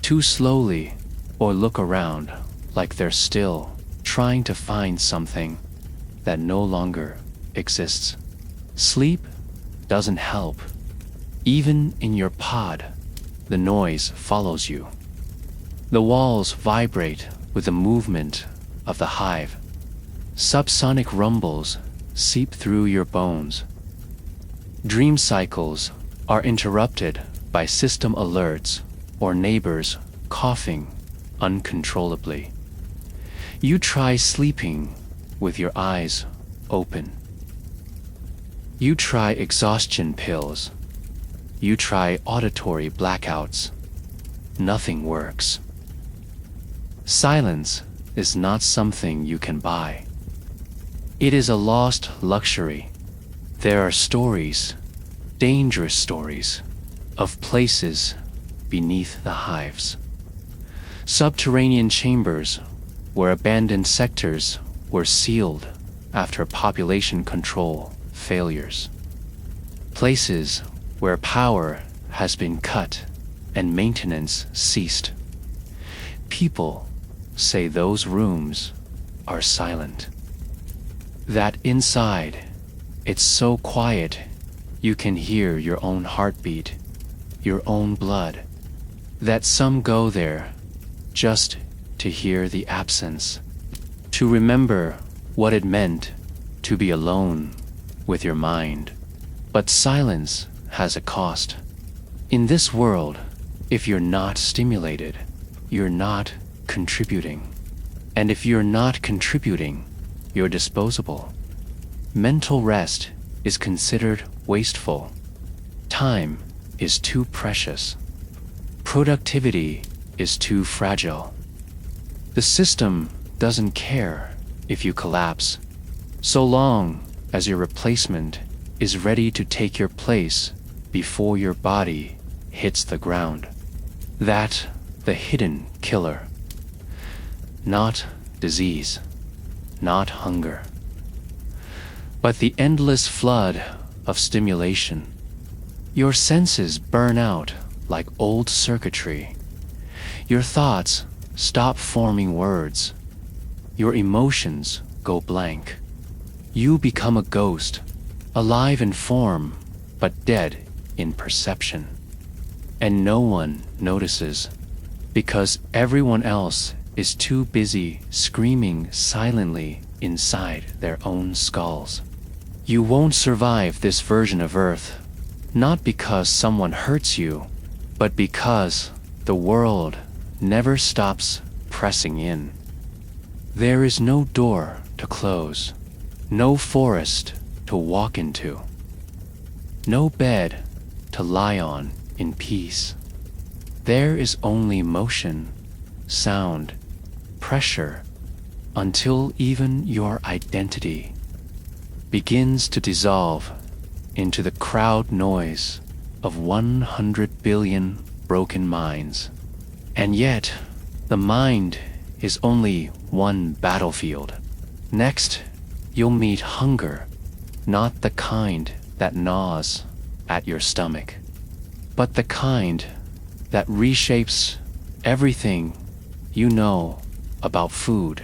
too slowly or look around like they're still trying to find something that no longer exists. Sleep doesn't help. Even in your pod, the noise follows you. The walls vibrate with the movement of the hive. Subsonic rumbles seep through your bones. Dream cycles are interrupted by system alerts or neighbors coughing uncontrollably. You try sleeping with your eyes open. You try exhaustion pills. You try auditory blackouts. Nothing works. Silence is not something you can buy. It is a lost luxury. There are stories, dangerous stories, of places beneath the hives. Subterranean chambers where abandoned sectors were sealed after population control failures. Places where power has been cut and maintenance ceased. People say those rooms are silent. That inside, it's so quiet you can hear your own heartbeat, your own blood. That some go there just to hear the absence, to remember what it meant to be alone with your mind. But silence has a cost. In this world, if you're not stimulated, you're not contributing. And if you're not contributing, you're disposable. Mental rest is considered wasteful. Time is too precious. Productivity is too fragile. The system doesn't care if you collapse, so long as your replacement is ready to take your place before your body hits the ground. That the hidden killer. Not disease, not hunger, but the endless flood of stimulation. Your senses burn out like old circuitry. Your thoughts stop forming words. Your emotions go blank. You become a ghost, alive in form, but dead in perception. And no one notices, because everyone else is too busy screaming silently inside their own skulls. You won't survive this version of Earth, not because someone hurts you, but because the world never stops pressing in. There is no door to close, no forest to walk into, no bed to lie on in peace. There is only motion, sound, pressure, until even your identity begins to dissolve into the crowd noise of 100 billion broken minds. And yet, the mind is only one battlefield. Next, you'll meet hunger, not the kind that gnaws at your stomach, but the kind that reshapes everything you know about food,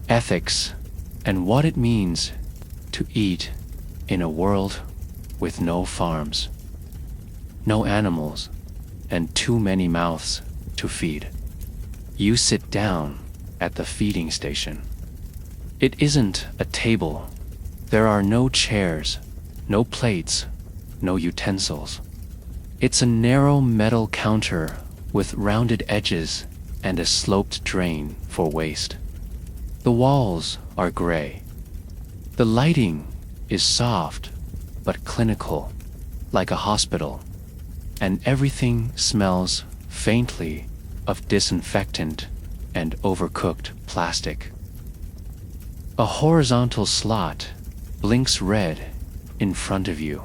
ethics, and what it means to eat in a world with no farms, no animals, and too many mouths to feed. You sit down at the feeding station. It isn't a table. There are no chairs, no plates, no utensils. It's a narrow metal counter with rounded edges and a sloped drain for waste. The walls are gray. The lighting is soft but clinical, like a hospital, and everything smells faintly of disinfectant and overcooked plastic. A horizontal slot blinks red in front of you,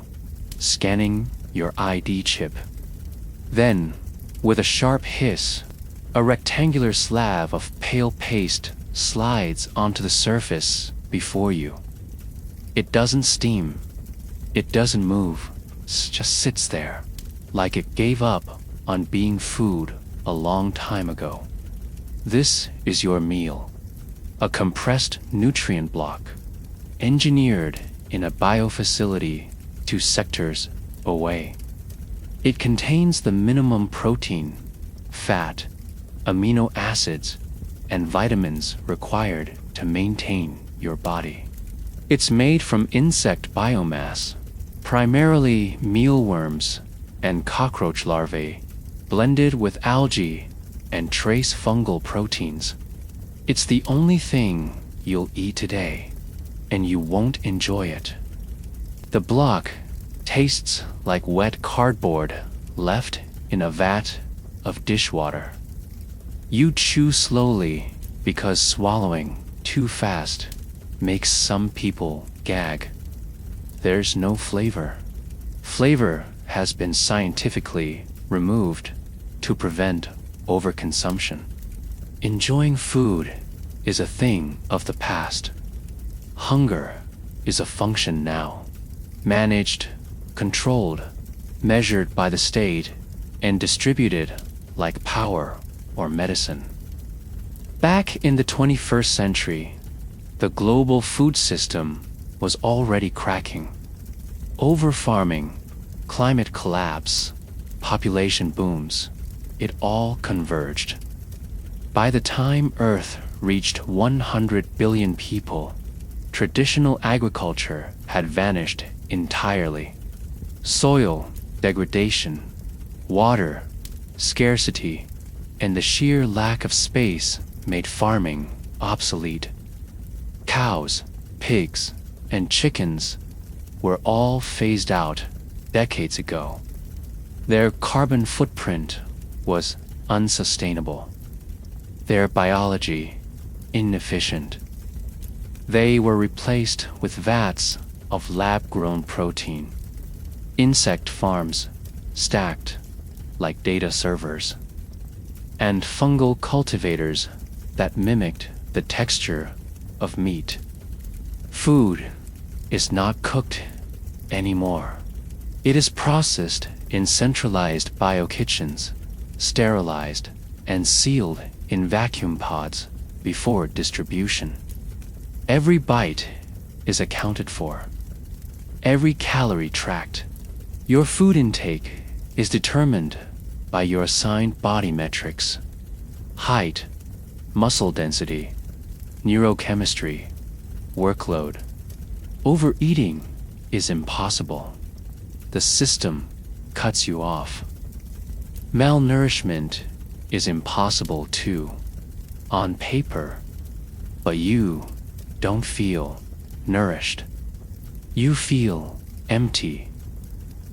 scanning your ID chip. Then, with a sharp hiss, a rectangular slab of pale paste slides onto the surface before you. It doesn't steam. It doesn't move. It just sits there, like it gave up on being food a long time ago. This is your meal, a compressed nutrient block, engineered in a biofacility 2 sectors away. It contains the minimum protein, fat, amino acids, and vitamins required to maintain your body. It's made from insect biomass, primarily mealworms and cockroach larvae, blended with algae and trace fungal proteins. It's the only thing you'll eat today, and you won't enjoy it. The block tastes like wet cardboard left in a vat of dishwater. You chew slowly because swallowing too fast makes some people gag. There's no flavor. Flavor has been scientifically removed to prevent overconsumption. Enjoying food is a thing of the past. Hunger is a function now, managed, controlled, measured by the state, and distributed like power or medicine. Back in the 21st century, the global food system was already cracking. Overfarming, climate collapse, population booms, it all converged. By the time Earth reached 100 billion people, traditional agriculture had vanished entirely. Soil degradation, water scarcity, and the sheer lack of space made farming obsolete. Cows, pigs, and chickens were all phased out decades ago. Their carbon footprint was unsustainable. Their biology inefficient. They were replaced with vats of lab-grown protein. Insect farms stacked like data servers. And fungal cultivators that mimicked the texture of meat. Food is not cooked anymore. It is processed in centralized biokitchens, sterilized and sealed in vacuum pods before distribution. Every bite is accounted for. Every calorie tracked. Your food intake is determined by your assigned body metrics: height, muscle density, neurochemistry, workload. Overeating is impossible. The system cuts you off. Malnourishment is impossible too, on paper, but you don't feel nourished. You feel empty,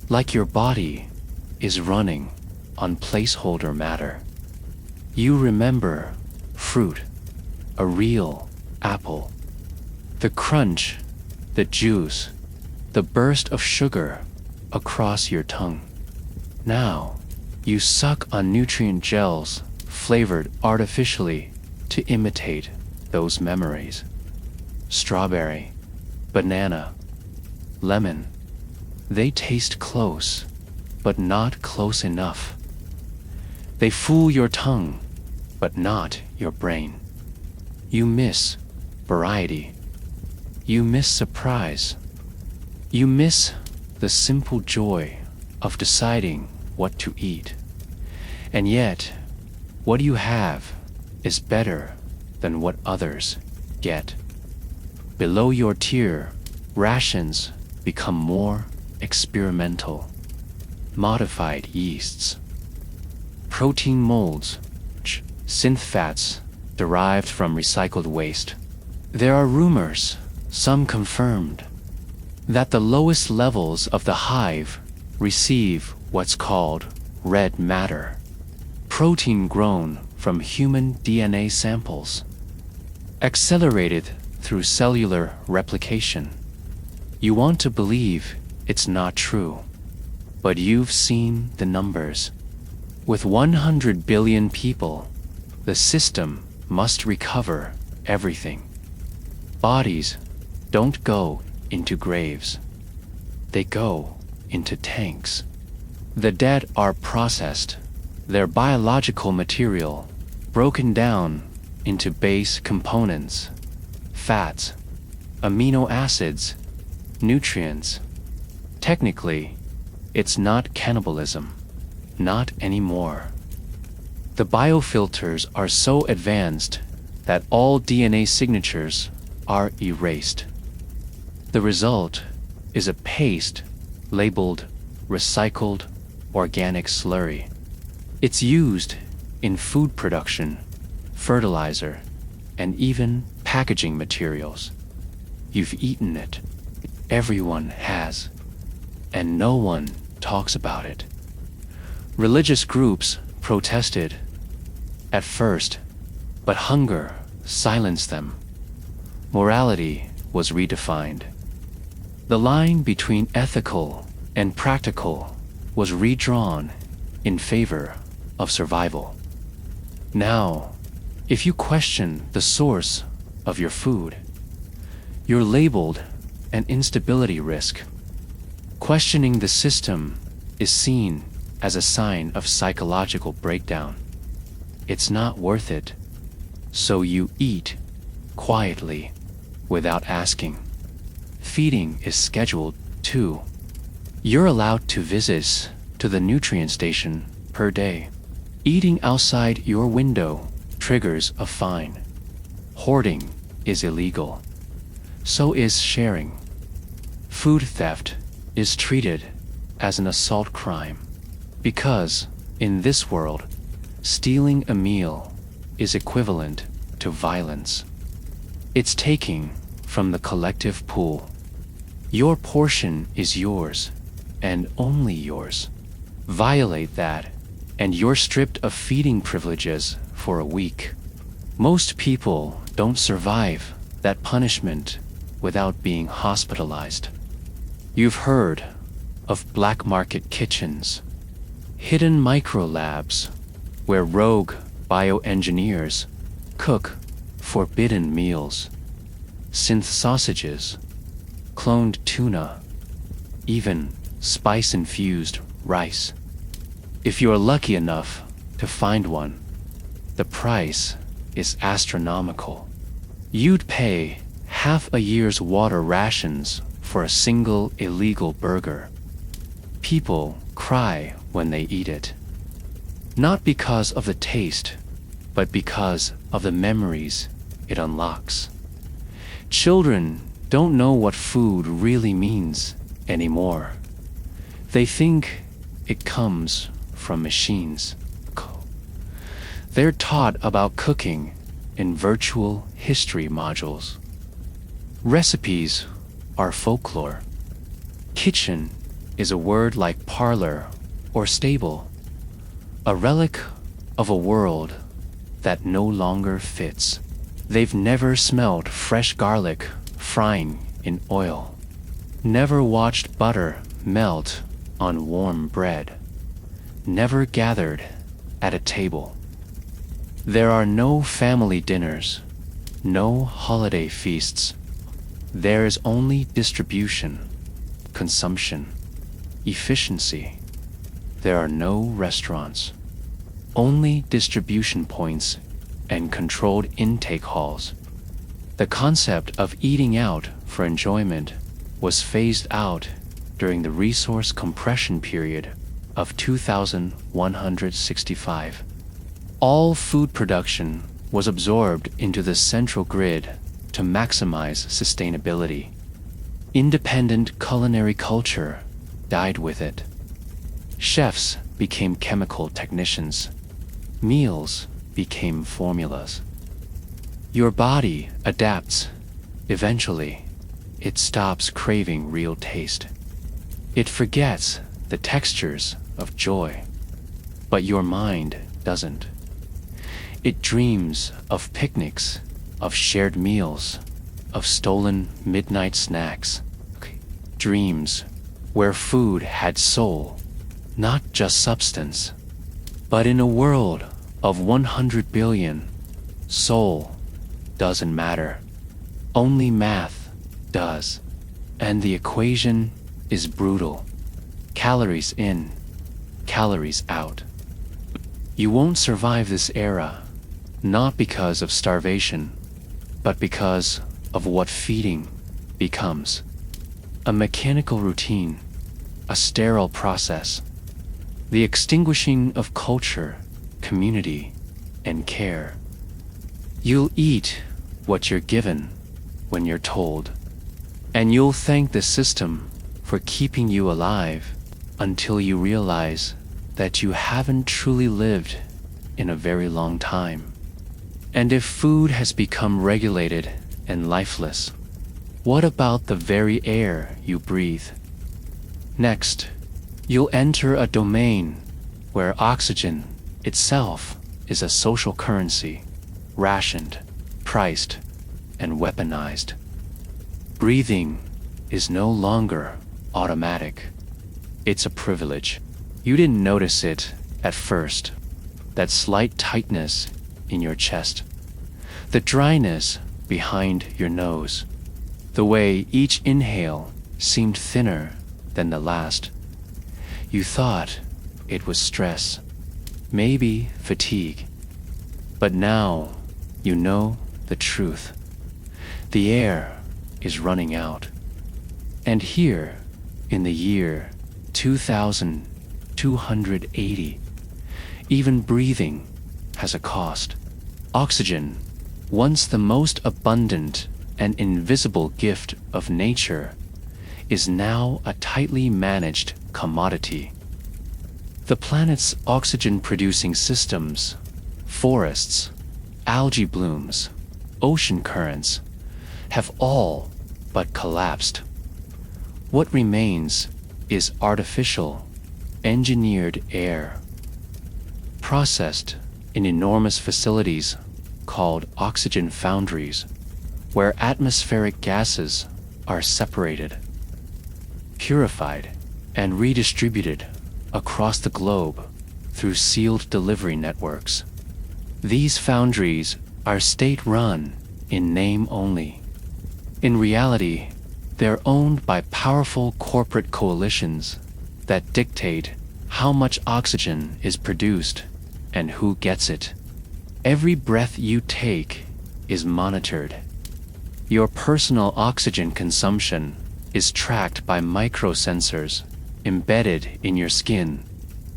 like your body is running on placeholder matter. You remember fruit, a real apple, the crunch, the juice, the burst of sugar across your tongue. Now, you suck on nutrient gels flavored artificially to imitate those memories. Strawberry, banana, lemon. They taste close, but not close enough. They fool your tongue, but not your brain. You miss variety. You miss surprise. You miss the simple joy of deciding what to eat. And yet, what you have is better than what others get. Below your tier, rations become more experimental. Modified yeasts, protein molds, synth fats derived from recycled waste. There are rumors, some confirmed, that the lowest levels of the hive receive what's called red matter, protein grown from human DNA samples, accelerated through cellular replication. You want to believe it's not true, but you've seen the numbers. With 100 billion people, the system must recover everything. Bodies don't go into graves. They go into tanks. The dead are processed, their biological material broken down into base components, fats, amino acids, nutrients. Technically, it's not cannibalism, not anymore. The biofilters are so advanced that all DNA signatures are erased. The result is a paste labeled recycled organic slurry. It's used in food production, fertilizer, and even packaging materials. You've eaten it. Everyone has. And no one talks about it. Religious groups protested at first, but hunger silenced them. Morality was redefined. The line between ethical and practical was redrawn in favor of survival. Now, if you question the source of your food, you're labeled an instability risk. Questioning the system is seen as a sign of psychological breakdown. It's not worth it, so you eat quietly without asking. Feeding is scheduled too. You're allowed 2 visits to the nutrient station per day. Eating outside your window triggers a fine. Hoarding is illegal. So is sharing. Food theft is treated as an assault crime because, in this world, stealing a meal is equivalent to violence. It's taking from the collective pool. Your portion is yours, and only yours. Violate that, and you're stripped of feeding privileges for a week. Most people don't survive that punishment without being hospitalized. You've heard of black market kitchens, hidden micro labs where rogue bioengineers cook forbidden meals, synth sausages, cloned tuna, even spice-infused rice. If you're lucky enough to find one, the price is astronomical. You'd pay half a year's water rations for a single illegal burger. People cry when they eat it. Not because of the taste, but because of the memories it unlocks. Children don't know what food really means anymore. They think it comes from machines. They're taught about cooking in virtual history modules. Recipes are folklore. Kitchen is a word like parlor or stable, a relic of a world that no longer fits. They've never smelled fresh garlic frying in oil, never watched butter melt on warm bread, never gathered at a table. There are no family dinners, no holiday feasts. There is only distribution, consumption, efficiency. There are no restaurants, only distribution points and controlled intake halls. The concept of eating out for enjoyment was phased out during the resource compression period of 2165. All food production was absorbed into the central grid to maximize sustainability. Independent culinary culture died with it. Chefs became chemical technicians. Meals became formulas. Your body adapts. Eventually, it stops craving real taste. It forgets the textures of joy, but your mind doesn't. It dreams of picnics, of shared meals, of stolen midnight snacks. Dreams where food had soul, not just substance. But in a world of 100 billion, soul doesn't matter. Only math does. And the equation is brutal. Calories in, calories out. You won't survive this era, not because of starvation, but because of what feeding becomes. A mechanical routine, a sterile process, the extinguishing of culture, community, and care. You'll eat what you're given when you're told, and you'll thank the system for keeping you alive until you realize that you haven't truly lived in a very long time. And if food has become regulated and lifeless, what about the very air you breathe? Next, you'll enter a domain where oxygen itself is a social currency, rationed, priced, and weaponized. Breathing is no longer automatic. It's a privilege. You didn't notice it at first, that slight tightness in your chest, the dryness behind your nose, the way each inhale seemed thinner than the last. You thought it was stress, maybe fatigue. But now you know the truth. The air is running out. And here, in the year 2280, even breathing has a cost. Oxygen, once the most abundant and invisible gift of nature, is now a tightly managed commodity. The planet's oxygen-producing systems, forests, algae blooms, ocean currents, have all but collapsed. What remains is artificial, engineered air, processed in enormous facilities called oxygen foundries, where atmospheric gases are separated, purified, and redistributed across the globe through sealed delivery networks. These foundries are state-run in name only. In reality, they're owned by powerful corporate coalitions that dictate how much oxygen is produced and who gets it. Every breath you take is monitored. Your personal oxygen consumption is tracked by microsensors embedded in your skin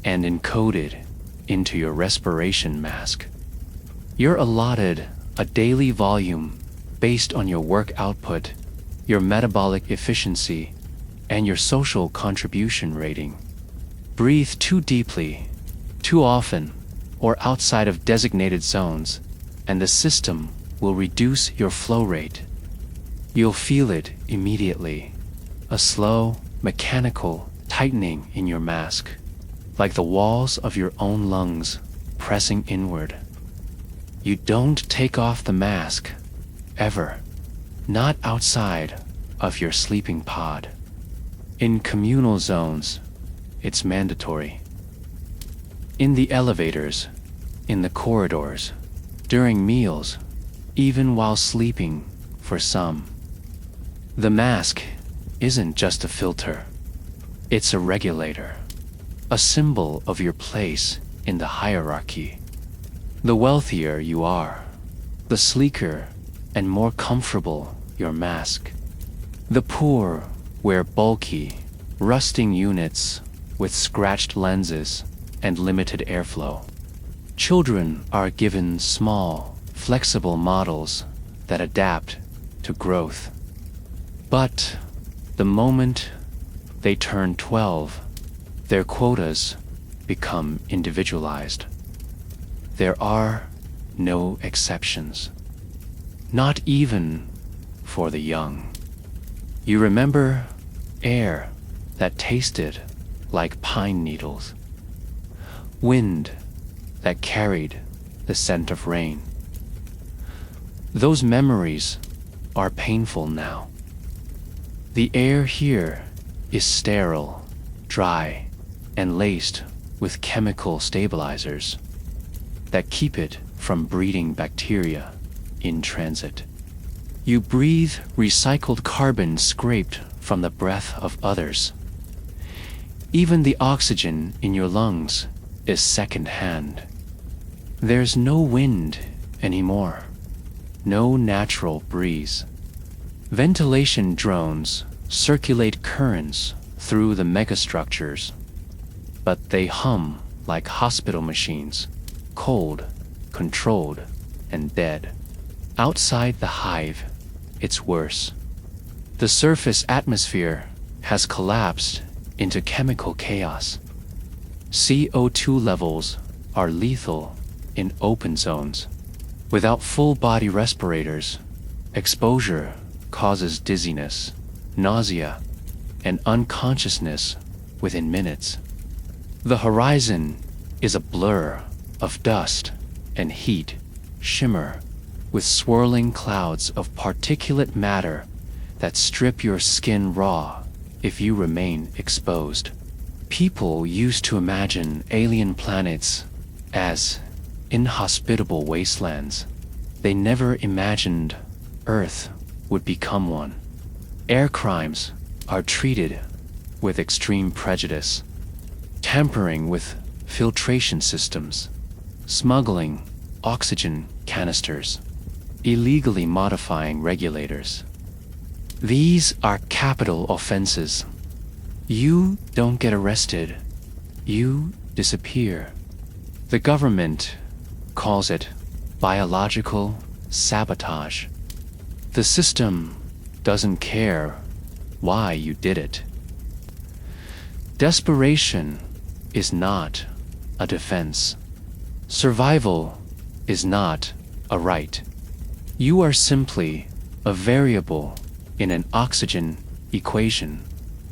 and encoded into your respiration mask. You're allotted a daily volume based on your work output, your metabolic efficiency, and your social contribution rating. Breathe too deeply, too often, or outside of designated zones, and the system will reduce your flow rate. You'll feel it immediately, a slow, mechanical tightening in your mask, like the walls of your own lungs pressing inward. You don't take off the mask, ever, not outside of your sleeping pod. In communal zones, it's mandatory. In the elevators, in the corridors, during meals, even while sleeping for some. The mask isn't just a filter, it's a regulator, a symbol of your place in the hierarchy. The wealthier you are, the sleeker and more comfortable your mask. The poor wear bulky, rusting units with scratched lenses and limited airflow. Children are given small, flexible models that adapt to growth. But the moment they turn 12, their quotas become individualized. There are no exceptions, not even for the young. You remember air that tasted like pine needles, wind that carried the scent of rain. Those memories are painful now. The air here is sterile, dry, and laced with chemical stabilizers that keep it from breeding bacteria in transit. You breathe recycled carbon scraped from the breath of others. Even the oxygen in your lungs is second-hand. There's no wind anymore, no natural breeze. Ventilation drones circulate currents through the megastructures, but they hum like hospital machines, cold, controlled, and dead. Outside the hive, it's worse. The surface atmosphere has collapsed into chemical chaos. CO2 levels are lethal in open zones. Without full-body respirators, exposure causes dizziness, nausea, and unconsciousness within minutes. The horizon is a blur of dust and heat, shimmer with swirling clouds of particulate matter that strip your skin raw if you remain exposed. People used to imagine alien planets as inhospitable wastelands. They never imagined Earth would become one. Air crimes are treated with extreme prejudice, tampering with filtration systems, smuggling oxygen canisters, illegally modifying regulators. These are capital offenses. You don't get arrested, you disappear. The government calls it biological sabotage. The system doesn't care why you did it. Desperation is not a defense. Survival is not a right. You are simply a variable in an oxygen equation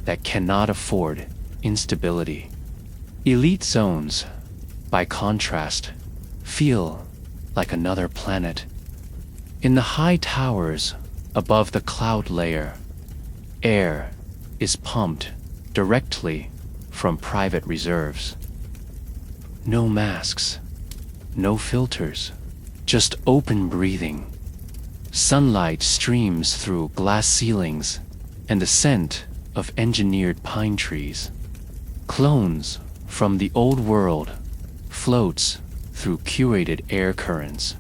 that cannot afford instability. Elite zones, by contrast, feel like another planet. In the high towers above the cloud layer, air is pumped directly from private reserves. No masks, no filters, just open breathing. Sunlight streams through glass ceilings and the scent of engineered pine trees. Clones from the old world floats through curated air currents.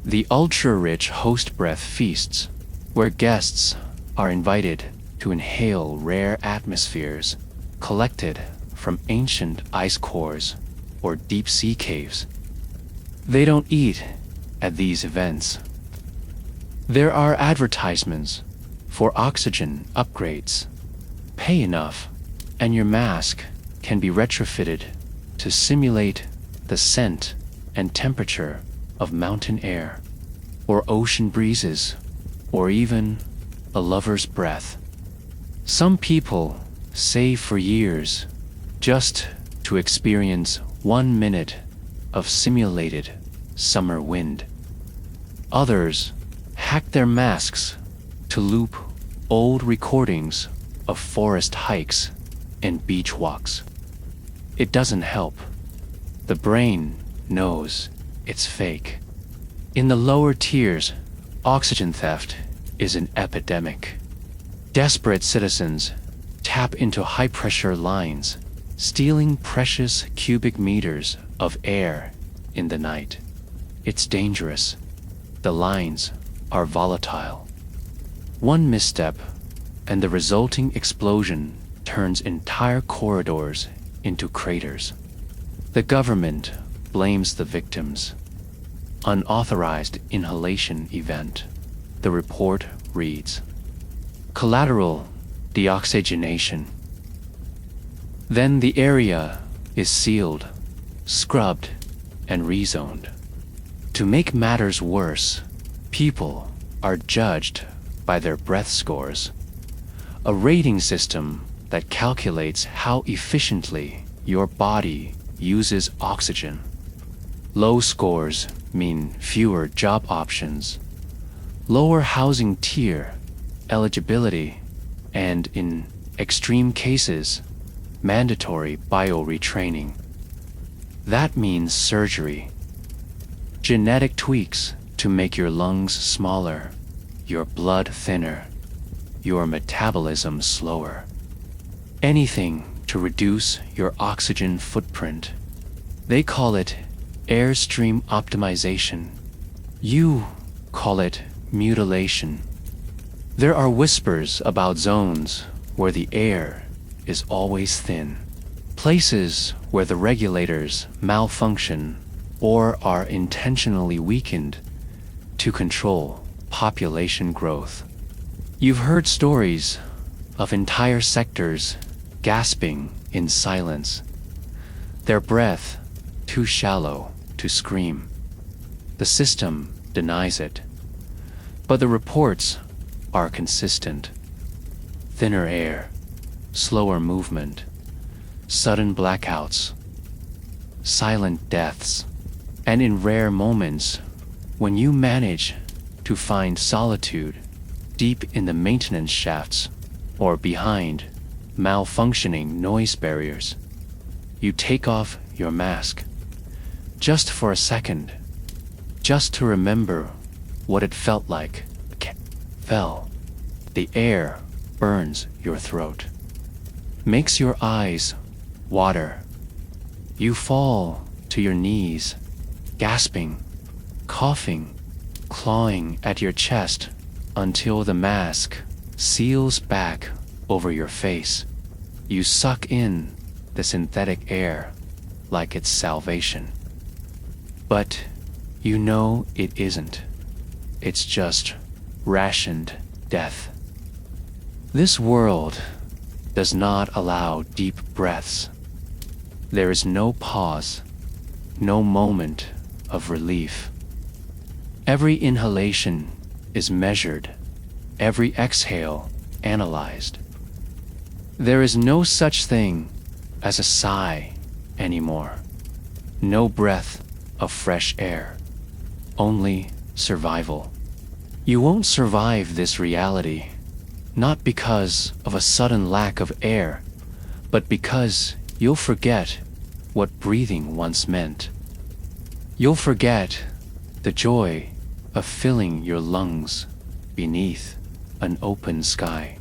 The ultra-rich host breath feasts, where guests are invited to inhale rare atmospheres collected from ancient ice cores or deep sea caves. They don't eat at these events. There are advertisements for oxygen upgrades. Pay enough, and your mask can be retrofitted to simulate the scent and temperature of mountain air, or ocean breezes, or even a lover's breath. Some people save for years just to experience 1 minute of simulated summer wind. Others hack their masks to loop old recordings of forest hikes and beach walks. It doesn't help. The brain knows it's fake. In the lower tiers, oxygen theft is an epidemic. Desperate citizens tap into high-pressure lines, stealing precious cubic meters of air in the night. It's dangerous. The lines are volatile. One misstep, and the resulting explosion turns entire corridors into craters. The government blames the victims. Unauthorized inhalation event. The report reads, collateral deoxygenation. Then the area is sealed, scrubbed, and rezoned. To make matters worse, people are judged by their breath scores, a rating system that calculates how efficiently your body uses oxygen. Low scores mean fewer job options, lower housing tier eligibility, and in extreme cases, mandatory bio-retraining. That means surgery, genetic tweaks to make your lungs smaller, your blood thinner, your metabolism slower. Anything to reduce your oxygen footprint. They call it airstream optimization. You call it mutilation. There are whispers about zones where the air is always thin, places where the regulators malfunction or are intentionally weakened to control population growth. You've heard stories of entire sectors gasping in silence, their breath too shallow to scream. The system denies it, but the reports are consistent. Thinner air, slower movement, sudden blackouts, silent deaths, and in rare moments, when you manage to find solitude deep in the maintenance shafts or behind malfunctioning noise barriers, you take off your mask, just for a second, just to remember what it felt like. The air burns your throat, makes your eyes water. You fall to your knees, gasping, coughing, clawing at your chest until the mask seals back over your face. You suck in the synthetic air like it's salvation. But you know it isn't. It's just rationed death. This world does not allow deep breaths. There is no pause, no moment of relief. Every inhalation is measured, every exhale analyzed. There is no such thing as a sigh anymore. No breath of fresh air, only survival. You won't survive this reality, not because of a sudden lack of air, but because you'll forget what breathing once meant. You'll forget the joy of filling your lungs beneath an open sky,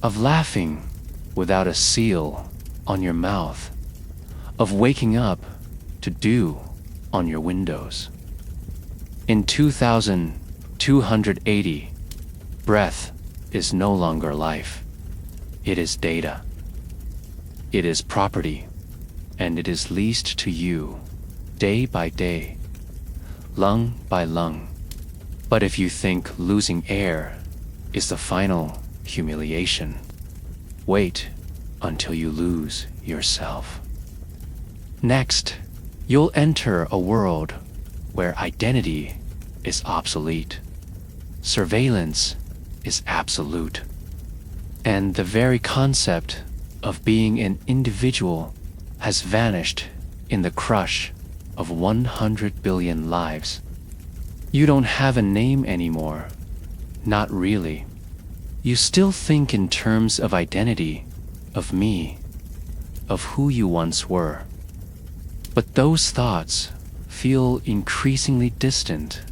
of laughing without a seal on your mouth, of waking up to dew on your windows. In 2280, breath is no longer life. It is data. It is property, and it is leased to you day by day, lung by lung. But if you think losing air is the final humiliation, wait until you lose yourself. Next, you'll enter a world where identity is obsolete, surveillance is absolute, and the very concept of being an individual has vanished in the crush of 100 billion lives. You don't have a name anymore. Not really. You still think in terms of identity, of me, of who you once were. But those thoughts feel increasingly distant,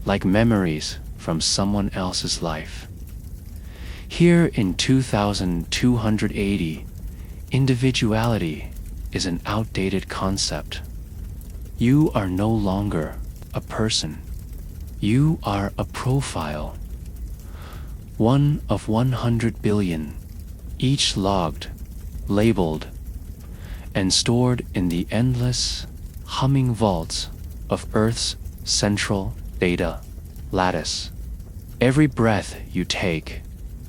like memories from someone else's life. Here in 2280, individuality is an outdated concept. You are no longer a person. You are a profile. One of 100 billion, each logged, labeled, and stored in the endless, humming vaults of Earth's central data lattice. Every breath you take,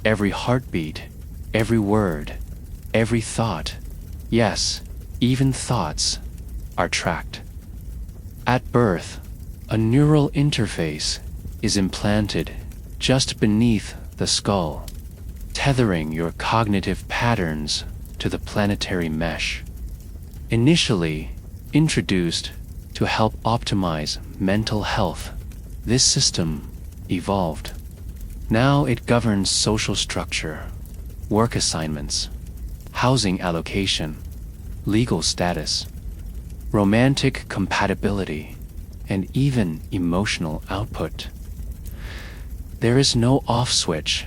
every heartbeat, every word, every thought, yes, even thoughts, are tracked. At birth, a neural interface is implanted just beneath the skull, tethering your cognitive patterns to the planetary mesh. Initially introduced to help optimize mental health, this system evolved. Now it governs social structure, work assignments, housing allocation, legal status, romantic compatibility, and even emotional output. There is no off switch.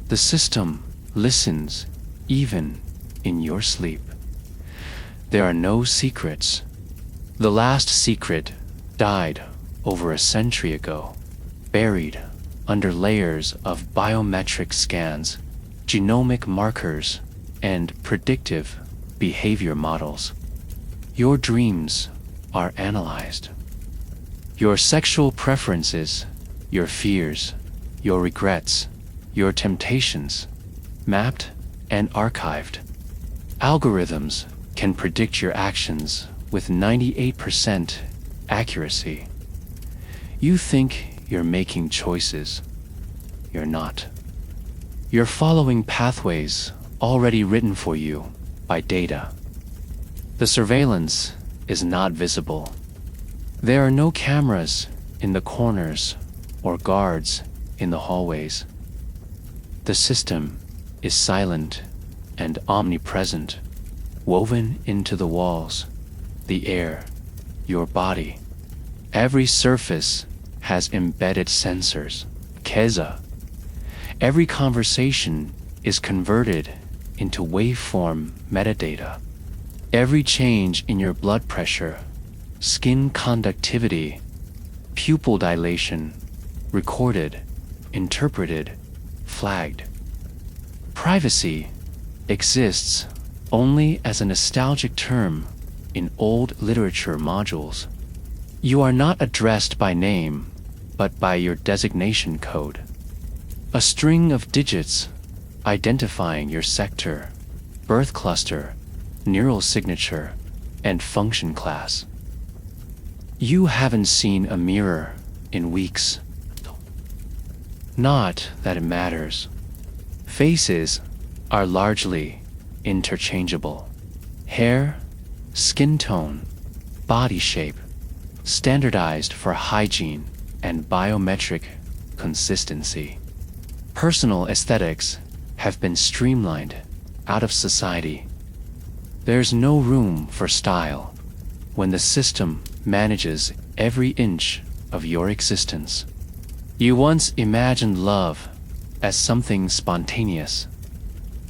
The system listens even in your sleep. There are no secrets. The last secret died over a century ago, buried under layers of biometric scans, genomic markers, and predictive behavior models. Your dreams are analyzed. Your sexual preferences, your fears, your regrets, your temptations, mapped and archived. Algorithms can predict your actions with 98% accuracy. You think you're making choices. You're not. You're following pathways already written for you by data. The surveillance is not visible. There are no cameras in the corners or guards in the hallways. The system is silent and omnipresent, woven into the walls, the air, your body. Every surface has embedded sensors, Keza. Every conversation is converted into waveform metadata. Every change in your blood pressure, skin conductivity, pupil dilation, recorded, interpreted, flagged. Privacy exists only as a nostalgic term in old literature modules. You are not addressed by name, but by your designation code. A string of digits identifying your sector, birth cluster, neural signature, and function class. You haven't seen a mirror in weeks. Not that it matters. Faces are largely interchangeable. Hair, skin tone, body shape, standardized for hygiene and biometric consistency. Personal aesthetics have been streamlined out of society. There's no room for style when the system manages every inch of your existence. You once imagined love as something spontaneous,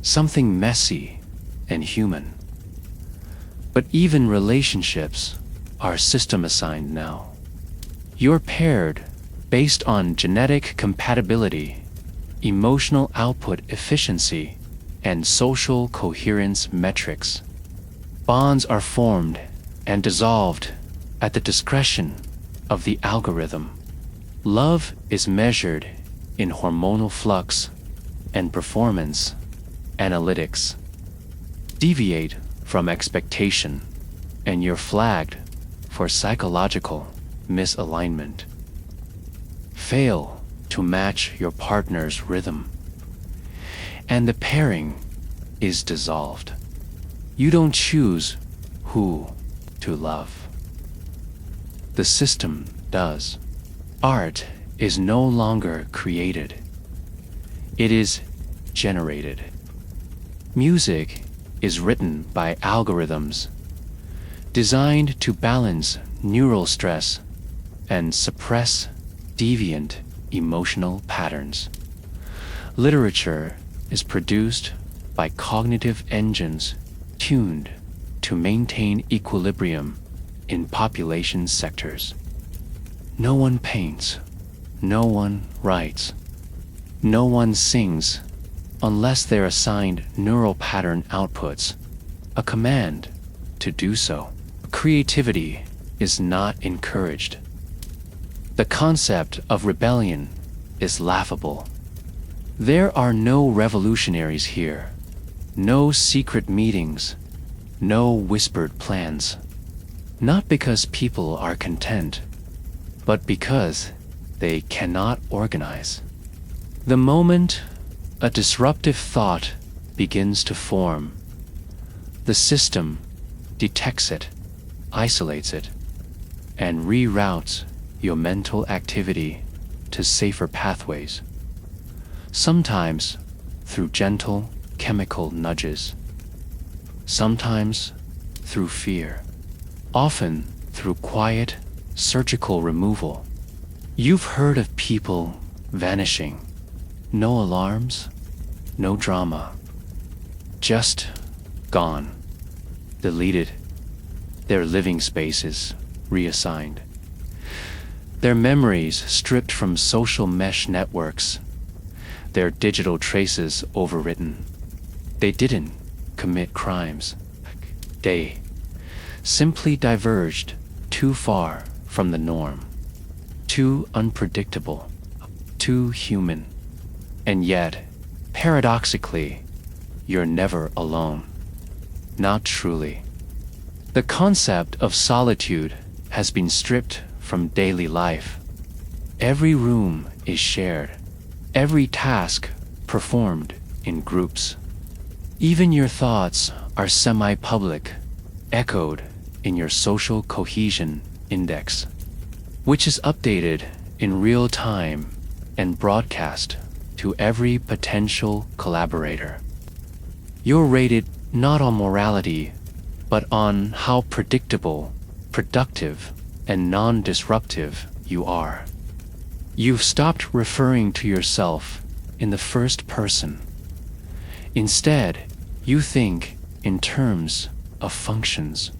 something messy and human. But even relationships are system assigned now. You're paired based on genetic compatibility, emotional output efficiency, and social coherence metrics. Bonds are formed and dissolved at the discretion of the algorithm. Love is measured in hormonal flux and performance analytics. Deviate from expectation, and you're flagged for psychological misalignment. Fail to match your partner's rhythm, and the pairing is dissolved. You don't choose who to love. The system does. Art is no longer created. It is generated. Music is written by algorithms designed to balance neural stress and suppress deviant emotional patterns. Literature is produced by cognitive engines tuned to maintain equilibrium in population sectors. No one paints, no one writes, no one sings unless they're assigned neural pattern outputs, a command to do so. Creativity is not encouraged. The concept of rebellion is laughable. There are no revolutionaries here, no secret meetings, no whispered plans. Not because people are content, but because they cannot organize. The moment a disruptive thought begins to form, the system detects it, isolates it, and reroutes your mental activity to safer pathways, sometimes through gentle chemical nudges, sometimes through fear, often through quiet surgical removal. You've heard of people vanishing. No alarms, no drama. Just gone, deleted, their living spaces reassigned, their memories stripped from social mesh networks, their digital traces overwritten. They didn't commit crimes. They simply diverged too far from the norm, too unpredictable, too human. And yet, paradoxically, you're never alone. Not truly. The concept of solitude has been stripped from daily life. Every room is shared, every task performed in groups. Even your thoughts are semi-public, echoed in your social cohesion index, which is updated in real time and broadcast to every potential collaborator. You're rated not on morality, but on how predictable, productive, and non-disruptive you are. You've stopped referring to yourself in the first person. Instead, you think in terms of functions.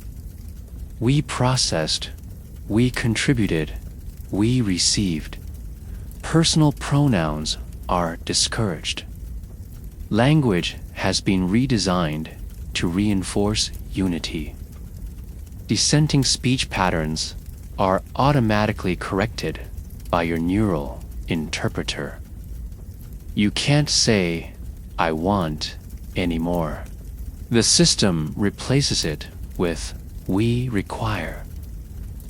We processed, we contributed, we received. Personal pronouns are discouraged. Language has been redesigned to reinforce unity. Dissenting speech patterns are automatically corrected by your neural interpreter. You can't say, "I want," anymore. The system replaces it with, "we require."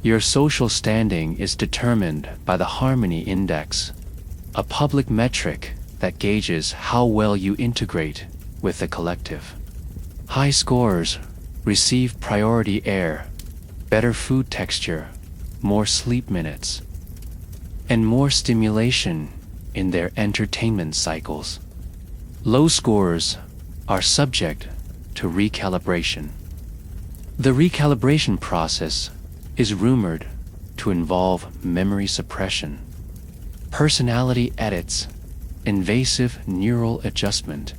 Your social standing is determined by the Harmony Index, a public metric that gauges how well you integrate with the collective. High scores receive priority air, better food texture, more sleep minutes, and more stimulation in their entertainment cycles. Low scores are subject to recalibration. The recalibration process is rumored to involve memory suppression, personality edits, invasive neural adjustment.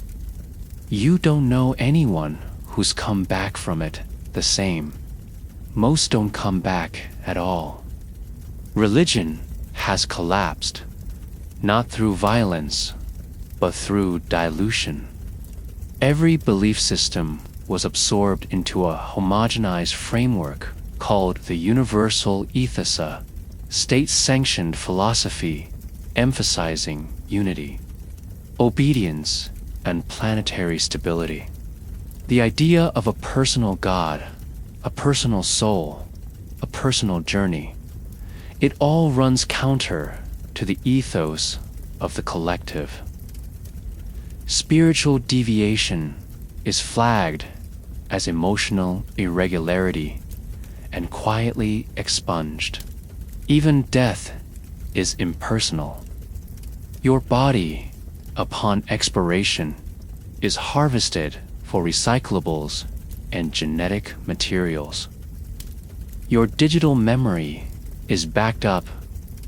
You don't know anyone who's come back from it the same. Most don't come back at all. Religion has collapsed, not through violence, but through dilution. Every belief system was absorbed into a homogenized framework called the universal ethos, state-sanctioned philosophy emphasizing unity, obedience, and planetary stability. The idea of a personal God, a personal soul, a personal journey, it all runs counter to the ethos of the collective. Spiritual deviation is flagged as emotional irregularity and quietly expunged. Even death is impersonal. Your body, upon expiration, is harvested for recyclables and genetic materials. Your digital memory is backed up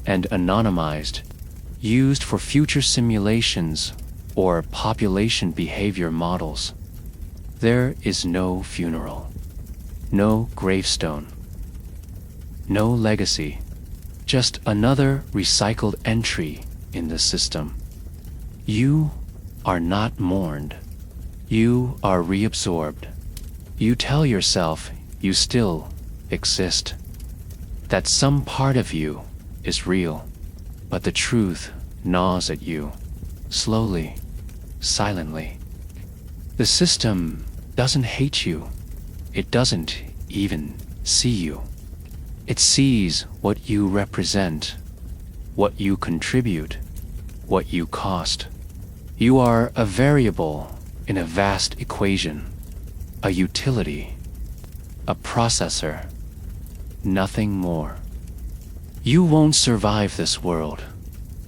and anonymized, used for future simulations or population behavior models. There is no funeral, no gravestone, no legacy, just another recycled entry in the system. You are not mourned. You are reabsorbed. You tell yourself you still exist, that some part of you is real, but the truth gnaws at you, slowly, silently. The system doesn't hate you. It doesn't even see you. It sees what you represent, what you contribute, what you cost. You are a variable in a vast equation, a utility, a processor, nothing more. You won't survive this world,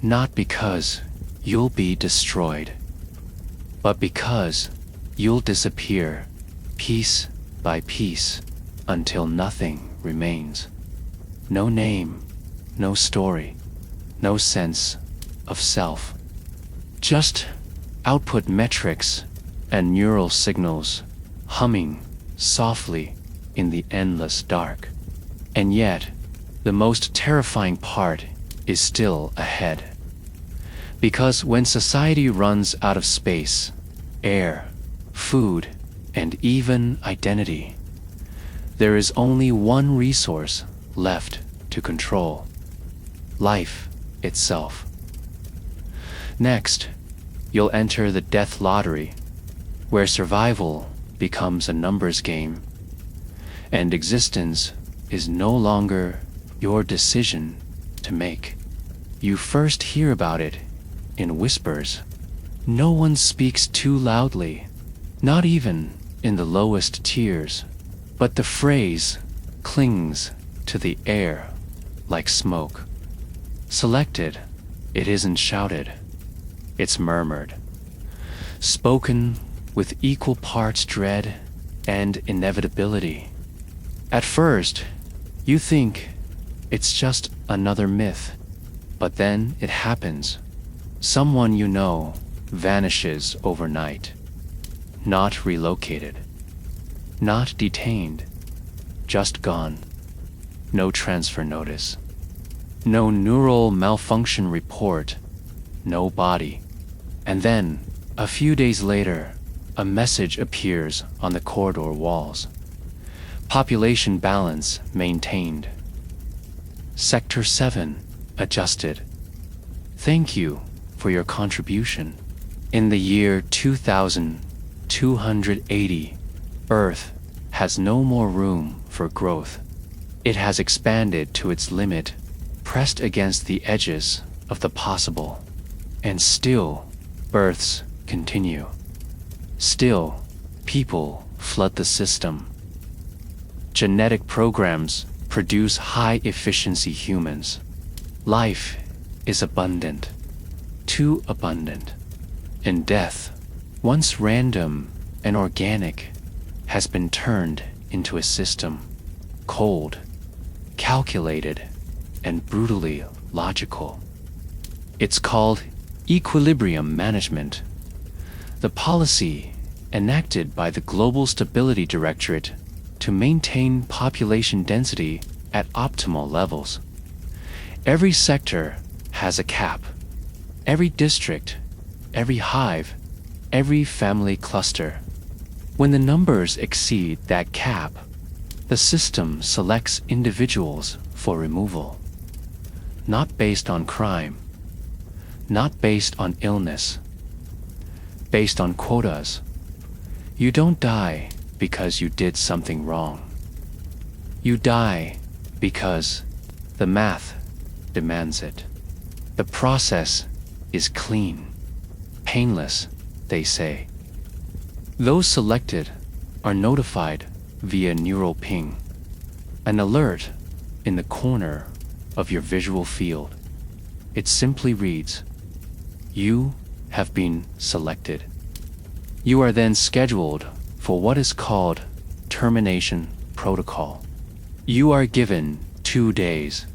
not because you'll be destroyed, but because you'll disappear piece by piece until nothing remains. No name, no story, no sense of self. Just output metrics and neural signals humming softly in the endless dark. And yet, the most terrifying part is still ahead. Because when society runs out of space, air, food, and even identity, there is only one resource left to control: life itself. Next, you'll enter the death lottery, where survival becomes a numbers game, and existence is no longer your decision to make. You first hear about it in whispers. No one speaks too loudly, not even in the lowest tiers, but the phrase clings to the air like smoke. Selected, it isn't shouted, it's murmured, spoken with equal parts dread and inevitability. At first, you think it's just another myth, but then it happens. Someone you know vanishes overnight, not relocated, not detained, just gone. No transfer notice, no neural malfunction report, no body. And then, a few days later, a message appears on the corridor walls. Population balance maintained. Sector 7 adjusted. Thank you for your contribution. In the year 2280, Earth has no more room for growth. It has expanded to its limit, pressed against the edges of the possible. And still, births continue. Still, people flood the system. Genetic programs produce high-efficiency humans. Life is abundant, too abundant. And death, once random and organic, has been turned into a system, cold, calculated, and brutally logical. It's called equilibrium management. The policy enacted by the Global Stability Directorate to maintain population density at optimal levels. Every sector has a cap. Every district, every hive, every family cluster. When the numbers exceed that cap, the system selects individuals for removal. not based on crime, not based on illness, based on quotas. You don't die because you did something wrong. You die because the math demands it. The process is clean, painless, they say. Those selected are notified via neural ping, an alert in the corner of your visual field. It simply reads, "You have been selected." You are then scheduled for what is called termination protocol. You are given 2 days,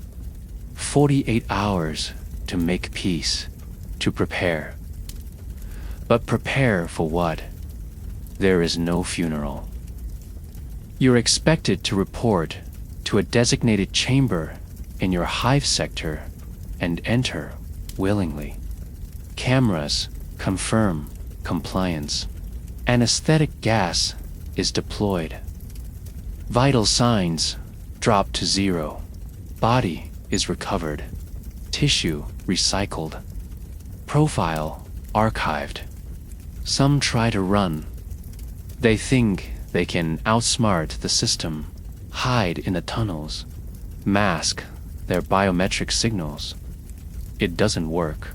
48 hours to make peace, to prepare. But prepare for what? There is no funeral. You're expected to report to a designated chamber in your hive sector and enter willingly. Cameras confirm compliance. Anesthetic gas is deployed. Vital signs drop to 0. Body is recovered. Tissue recycled. Profile archived. Some try to run. They think they can outsmart the system, hide in the tunnels, mask their biometric signals. It doesn't work.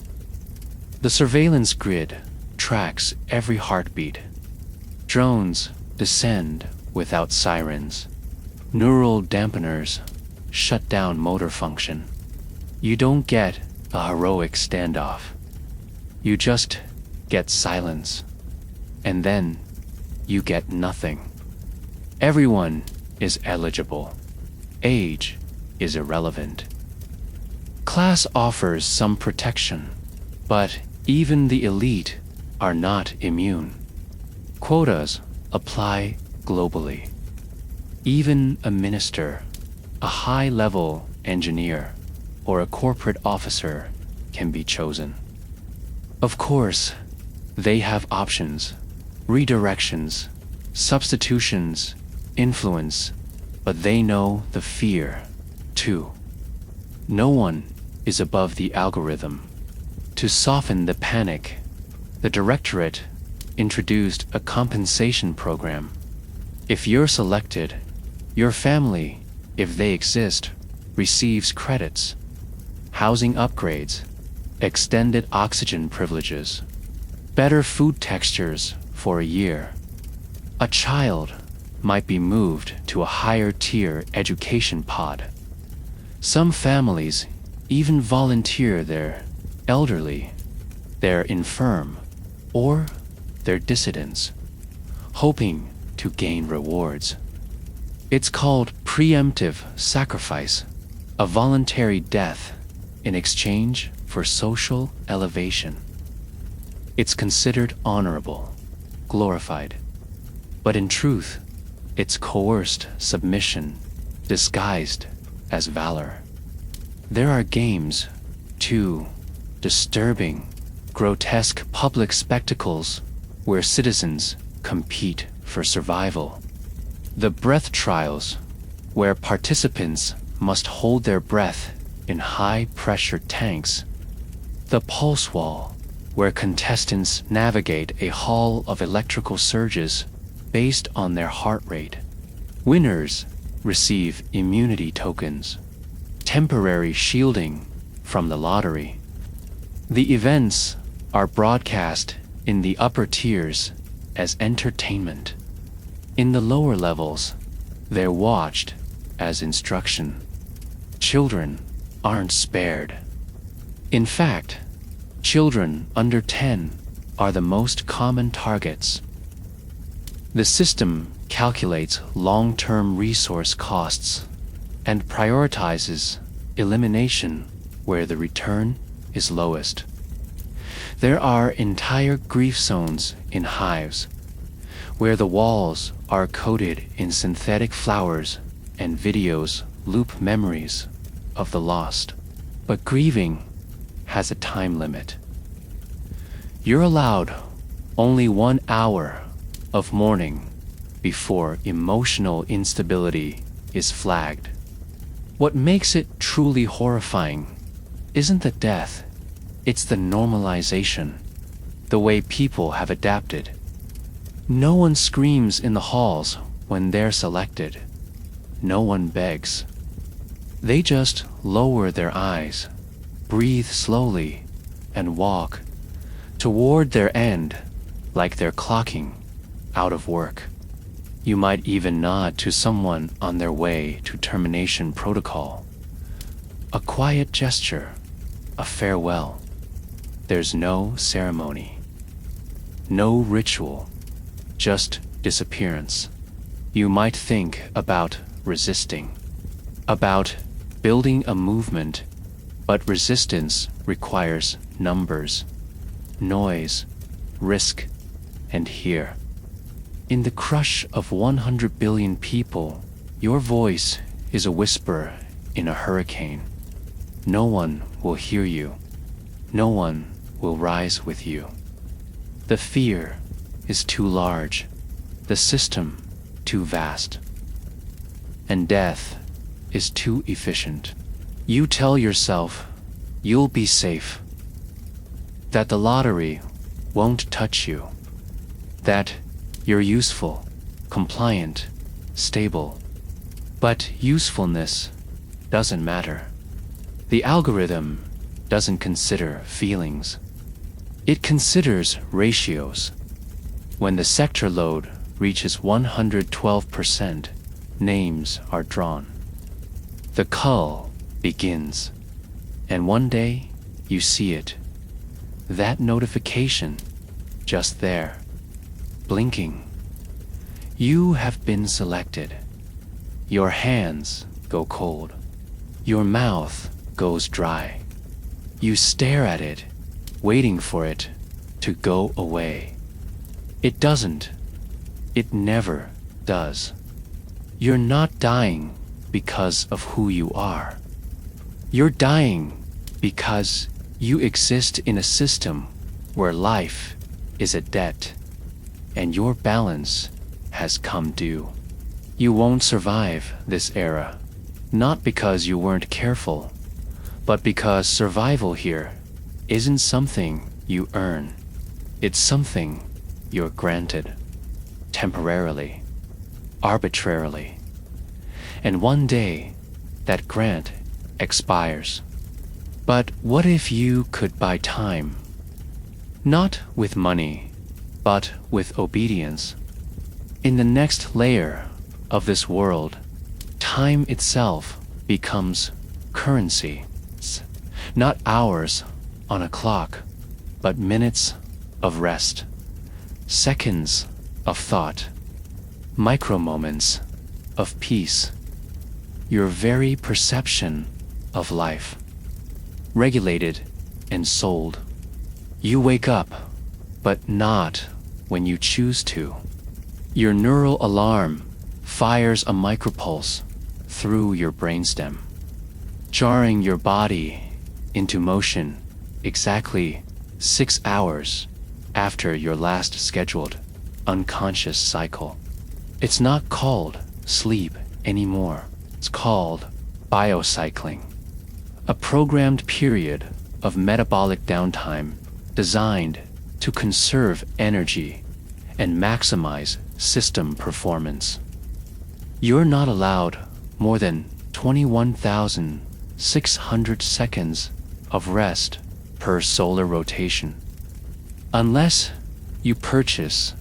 The surveillance grid tracks every heartbeat. Drones descend without sirens. Neural dampeners shut down motor function. You don't get a heroic standoff. You just get silence. And then you get nothing. Everyone is eligible. Age is irrelevant. Class offers some protection, but even the elite are not immune. Quotas apply globally. Even a minister, a high-level engineer, or a corporate officer can be chosen. Of course, they have options, redirections, substitutions, influence, but they know the fear, too. No one is above the algorithm. To soften the panic, the directorate introduced a compensation program. If you're selected, your family, if they exist, receives credits, housing upgrades, extended oxygen privileges, better food textures for a year. A child might be moved to a higher tier education pod. Some families even volunteer their elderly, their infirm, or their dissidents, hoping to gain rewards. It's called preemptive sacrifice, a voluntary death in exchange for social elevation. It's considered honorable, glorified, but in truth, it's coerced submission disguised as valor. There are games, too, disturbing, grotesque public spectacles where citizens compete for survival. The breath trials, where participants must hold their breath in high-pressure tanks. The pulse wall, where contestants navigate a hall of electrical surges based on their heart rate. Winners receive immunity tokens, temporary shielding from the lottery. The events are broadcast in the upper tiers as entertainment. In the lower levels, they're watched as instruction. Children aren't spared. In fact, children under 10 are the most common targets. The system calculates long-term resource costs and prioritizes elimination where the return is lowest. There are entire grief zones in hives, where the walls are coated in synthetic flowers and videos loop memories of the lost. But grieving has a time limit. You're allowed only 1 hour of mourning before emotional instability is flagged. What makes it truly horrifying isn't the death, it's the normalization, the way people have adapted. No one screams in the halls when they're selected. No one begs. They just lower their eyes, breathe slowly, and walk toward their end like they're clocking out of work. You might even nod to someone on their way to termination protocol. A quiet gesture, a farewell. There's no ceremony, no ritual, just disappearance. You might think about resisting, about building a movement, but resistance requires numbers, noise, risk, and here. In the crush of 100 billion people, your voice is a whisper in a hurricane. No one will hear you. No one will rise with you. The fear is too large, the system too vast, and death is too efficient. You tell yourself you'll be safe, that the lottery won't touch you, that you're useful, compliant, stable. But usefulness doesn't matter. The algorithm doesn't consider feelings. It considers ratios. When the sector load reaches 112%, names are drawn. The cull begins, and one day you see it. That notification, just there, blinking. You have been selected. Your hands go cold. Your mouth goes dry. You stare at it, waiting for it to go away. It doesn't. It never does. You're not dying because of who you are. You're dying because you exist in a system where life is a debt, and your balance has come due. You won't survive this era, not because you weren't careful, but because survival here isn't something you earn. It's something you're granted, temporarily, arbitrarily. And one day, that grant expires. But what if you could buy time? Not with money, but with obedience. In the next layer of this world, time itself becomes currency. Not hours on a clock, but minutes of rest, seconds of thought, micro moments of peace. Your very perception of life, regulated and sold. You wake up, but not when you choose to. Your neural alarm fires a micropulse through your brainstem, jarring your body into motion exactly 6 hours after your last scheduled unconscious cycle. It's not called sleep anymore. It's called biocycling, a programmed period of metabolic downtime designed to conserve energy and maximize system performance. You're not allowed more than 21,600 seconds of rest per solar rotation, unless you purchase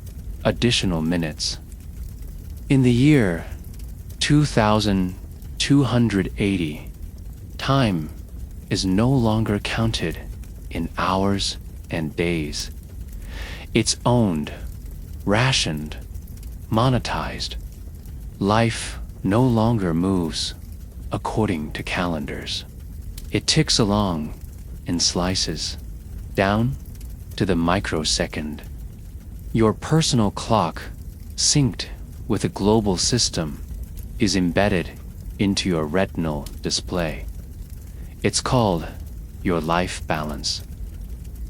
additional minutes. In the year 2280, time is no longer counted in hours and days. It's owned, rationed, monetized. Life no longer moves according to calendars. It ticks along in slices, down to the microsecond. Your personal clock, synced with a global system, is embedded into your retinal display. It's called your life balance.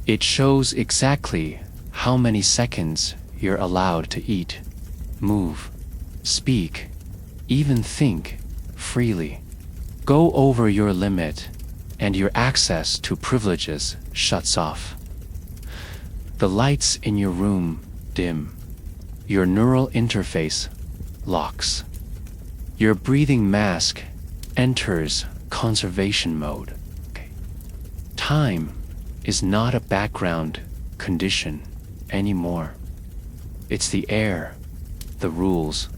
It shows exactly how many seconds you're allowed to eat, move, speak, even think freely. Go over your limit, and your access to privileges shuts off. The lights in your room dim. Your neural interface locks. Your breathing mask enters conservation mode. Time is not a background condition anymore. It's the air, the rules,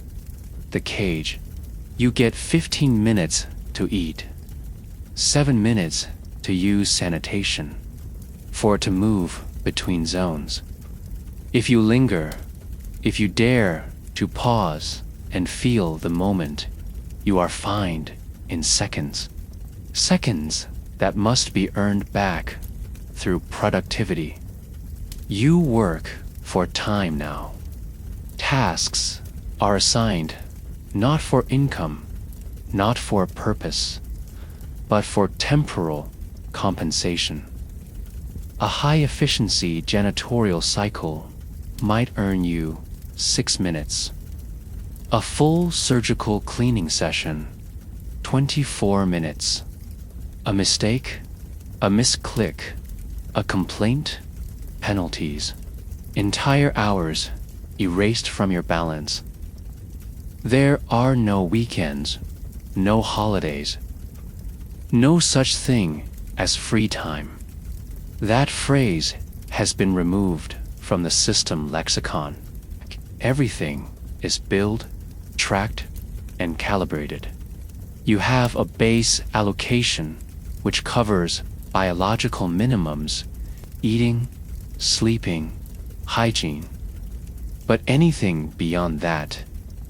the cage. You get 15 minutes to eat, 7 minutes to use sanitation, 4 to move between zones. If you linger, if you dare to pause and feel the moment, you are fined in seconds. Seconds that must be earned back through productivity. You work for time now. Tasks are assigned not for income, not for purpose, but for temporal compensation. A high-efficiency janitorial cycle might earn you 6 minutes. A full surgical cleaning session, 24 minutes. A mistake, a misclick, a complaint, penalties. Entire hours erased from your balance. There are no weekends, no holidays, no such thing as free time. That phrase has been removed from the system lexicon. Everything is billed, tracked, and calibrated. You have a base allocation which covers biological minimums, eating, sleeping, hygiene. But anything beyond that,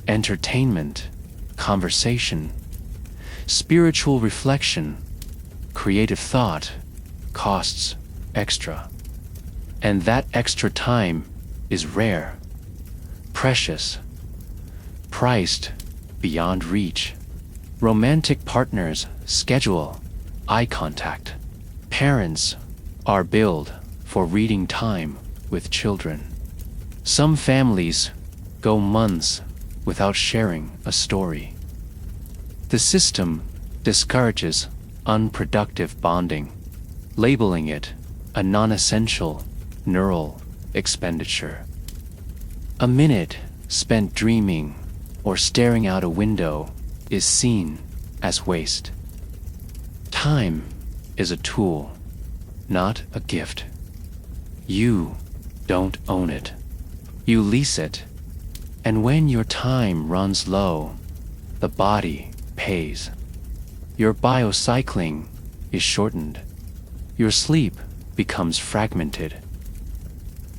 entertainment, conversation, spiritual reflection, creative thought, costs extra. And that extra time is rare, precious, priced beyond reach. Romantic partners schedule eye contact. Parents are billed for reading time with children. Some families go months without sharing a story. The system discourages unproductive bonding, labeling it a non-essential neural expenditure. A minute spent dreaming or staring out a window is seen as waste. Time is a tool, not a gift. You don't own it. You lease it. And when your time runs low, the body pays. Your biocycling is shortened. Your sleep becomes fragmented.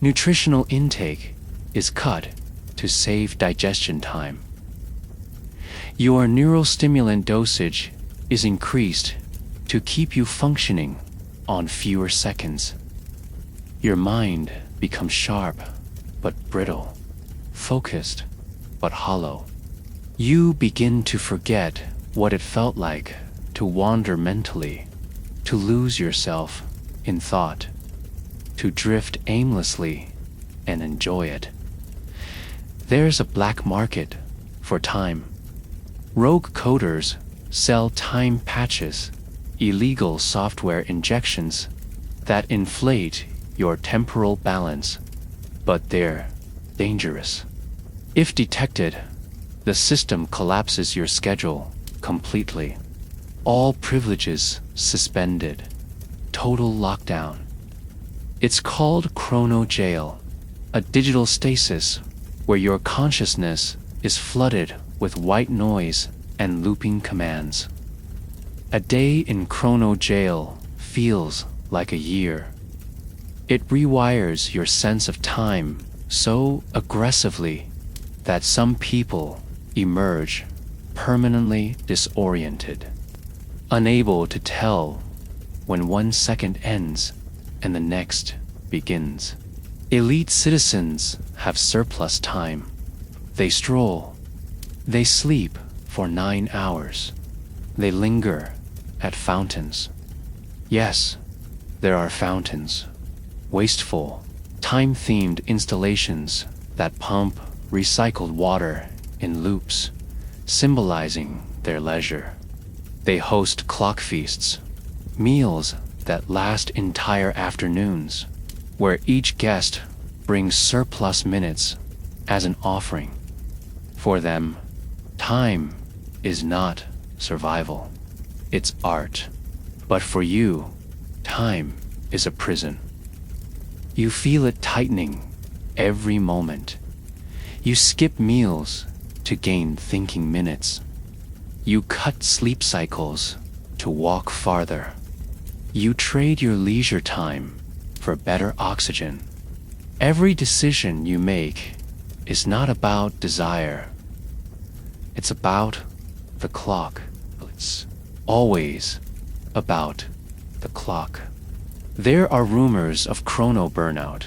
Nutritional intake is cut to save digestion time. Your neurostimulant dosage is increased to keep you functioning on fewer seconds. Your mind becomes sharp but brittle, focused but hollow. You begin to forget what it felt like to wander mentally, to lose yourself in thought, to drift aimlessly and enjoy it. There's a black market for time. Rogue coders sell time patches, illegal software injections that inflate your temporal balance, but they're dangerous. If detected, the system collapses your schedule completely. All privileges suspended. Total lockdown. It's called chrono jail, a digital stasis where your consciousness is flooded with white noise and looping commands. A day in chrono jail feels like a year. It rewires your sense of time so aggressively that some people emerge permanently disoriented, unable to tell when 1 second ends and the next begins. Elite citizens have surplus time. They stroll. They sleep for 9 hours. They linger at fountains. Yes, there are fountains. Wasteful, time-themed installations that pump recycled water in loops, symbolizing their leisure. They host clock feasts, Meals that last entire afternoons, where each guest brings surplus minutes as an offering. For them, time is not survival, it's art. But for you, time is a prison. You feel it tightening every moment. You skip meals to gain thinking minutes. You cut sleep cycles to walk farther. You trade your leisure time for better oxygen. Every decision you make is not about desire. It's about the clock. It's always about the clock. There are rumors of chrono burnout,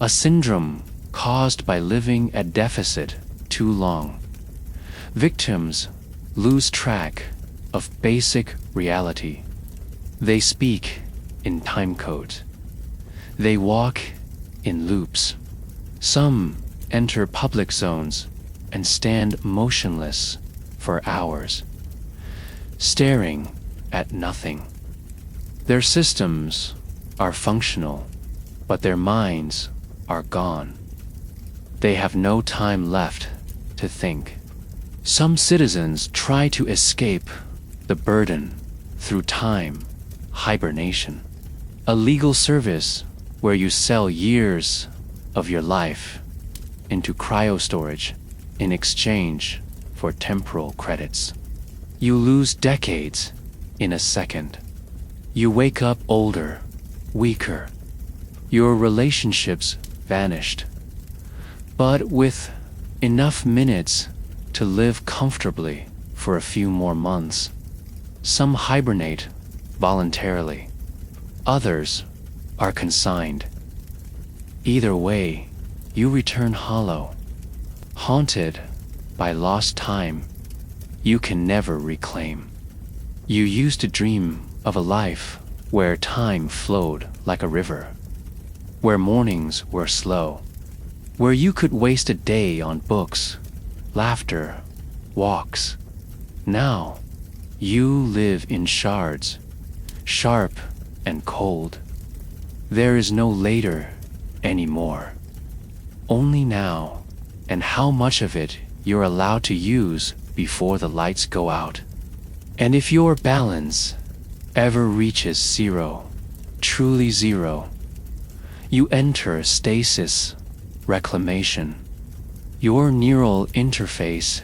a syndrome caused by living at deficit too long. Victims lose track of basic reality. They speak in time codes. They walk in loops. Some enter public zones and stand motionless for hours, staring at nothing. Their systems are functional, but their minds are gone. They have no time left to think. Some citizens try to escape the burden through time hibernation, a legal service where you sell years of your life into cryostorage in exchange for temporal credits. You lose decades in a second. You wake up older, weaker. Your relationships vanished, but with enough minutes to live comfortably for a few more months. Some hibernate voluntarily. Others are consigned. Either way, you return hollow, haunted by lost time you can never reclaim. You used to dream of a life where time flowed like a river, where mornings were slow, where you could waste a day on books, laughter, walks. Now, you live in shards, sharp and cold. There is no later anymore. Only now, and how much of it you're allowed to use before the lights go out. And if your balance ever reaches zero, truly zero, you enter stasis reclamation. Your neural interface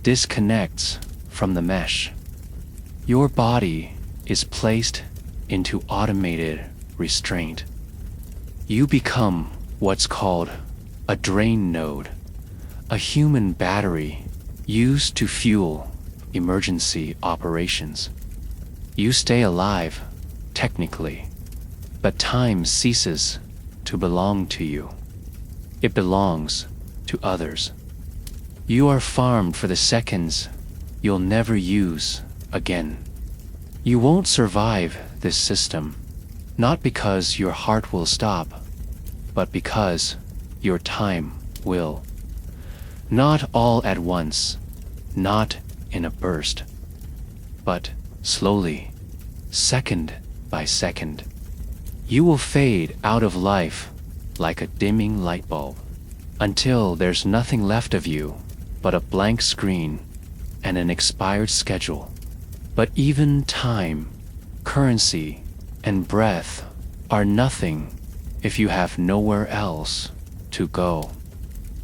disconnects from the mesh. Your body is placed into automated restraint. You become what's called a drain node, a human battery used to fuel emergency operations. You stay alive, technically, but time ceases to belong to you. It belongs to others. You are farmed for the seconds you'll never use again. You won't survive this system, not because your heart will stop, but because your time will. Not all at once, not in a burst, but slowly, second by second. You will fade out of life like a dimming light bulb, until there's nothing left of you but a blank screen and an expired schedule. But even time, currency, and breath are nothing if you have nowhere else to go.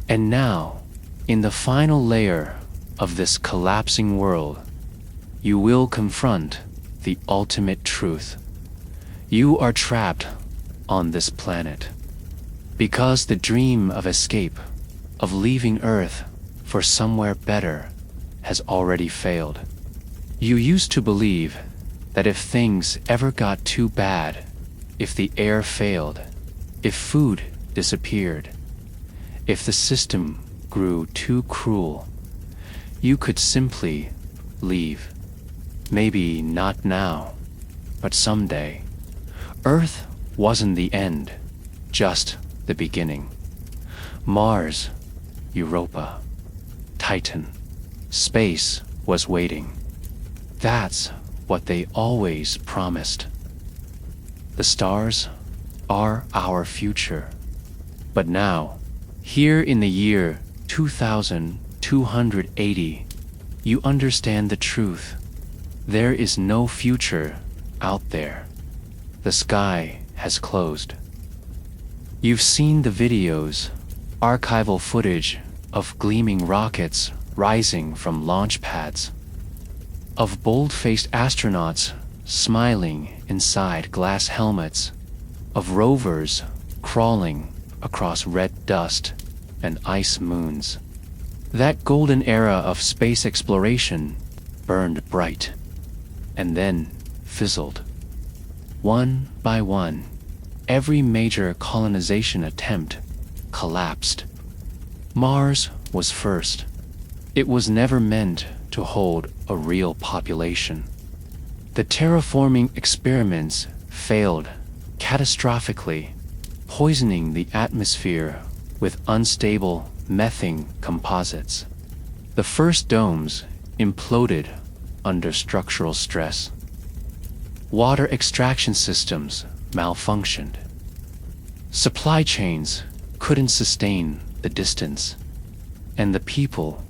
And now, in the final layer of this collapsing world, you will confront the ultimate truth. You are trapped on this planet because the dream of escape, of leaving Earth for somewhere better, has already failed. You used to believe that if things ever got too bad, if the air failed, if food disappeared, if the system grew too cruel, you could simply leave. Maybe not now, but someday. Earth wasn't the end, just the beginning. Mars, Europa, Titan, space was waiting. That's what they always promised. The stars are our future. But now, here in the year 2280, you understand the truth. There is no future out there. The sky has closed. You've seen the videos, archival footage of gleaming rockets rising from launch pads, of bold-faced astronauts smiling inside glass helmets, of rovers crawling across red dust and ice moons. That golden era of space exploration burned bright, and then fizzled. One by one, every major colonization attempt collapsed. Mars was first. It was never meant to hold a real population. The terraforming experiments failed catastrophically, poisoning the atmosphere with unstable methane composites. The first domes imploded under structural stress. Water extraction systems malfunctioned. Supply chains couldn't sustain the distance. And the people,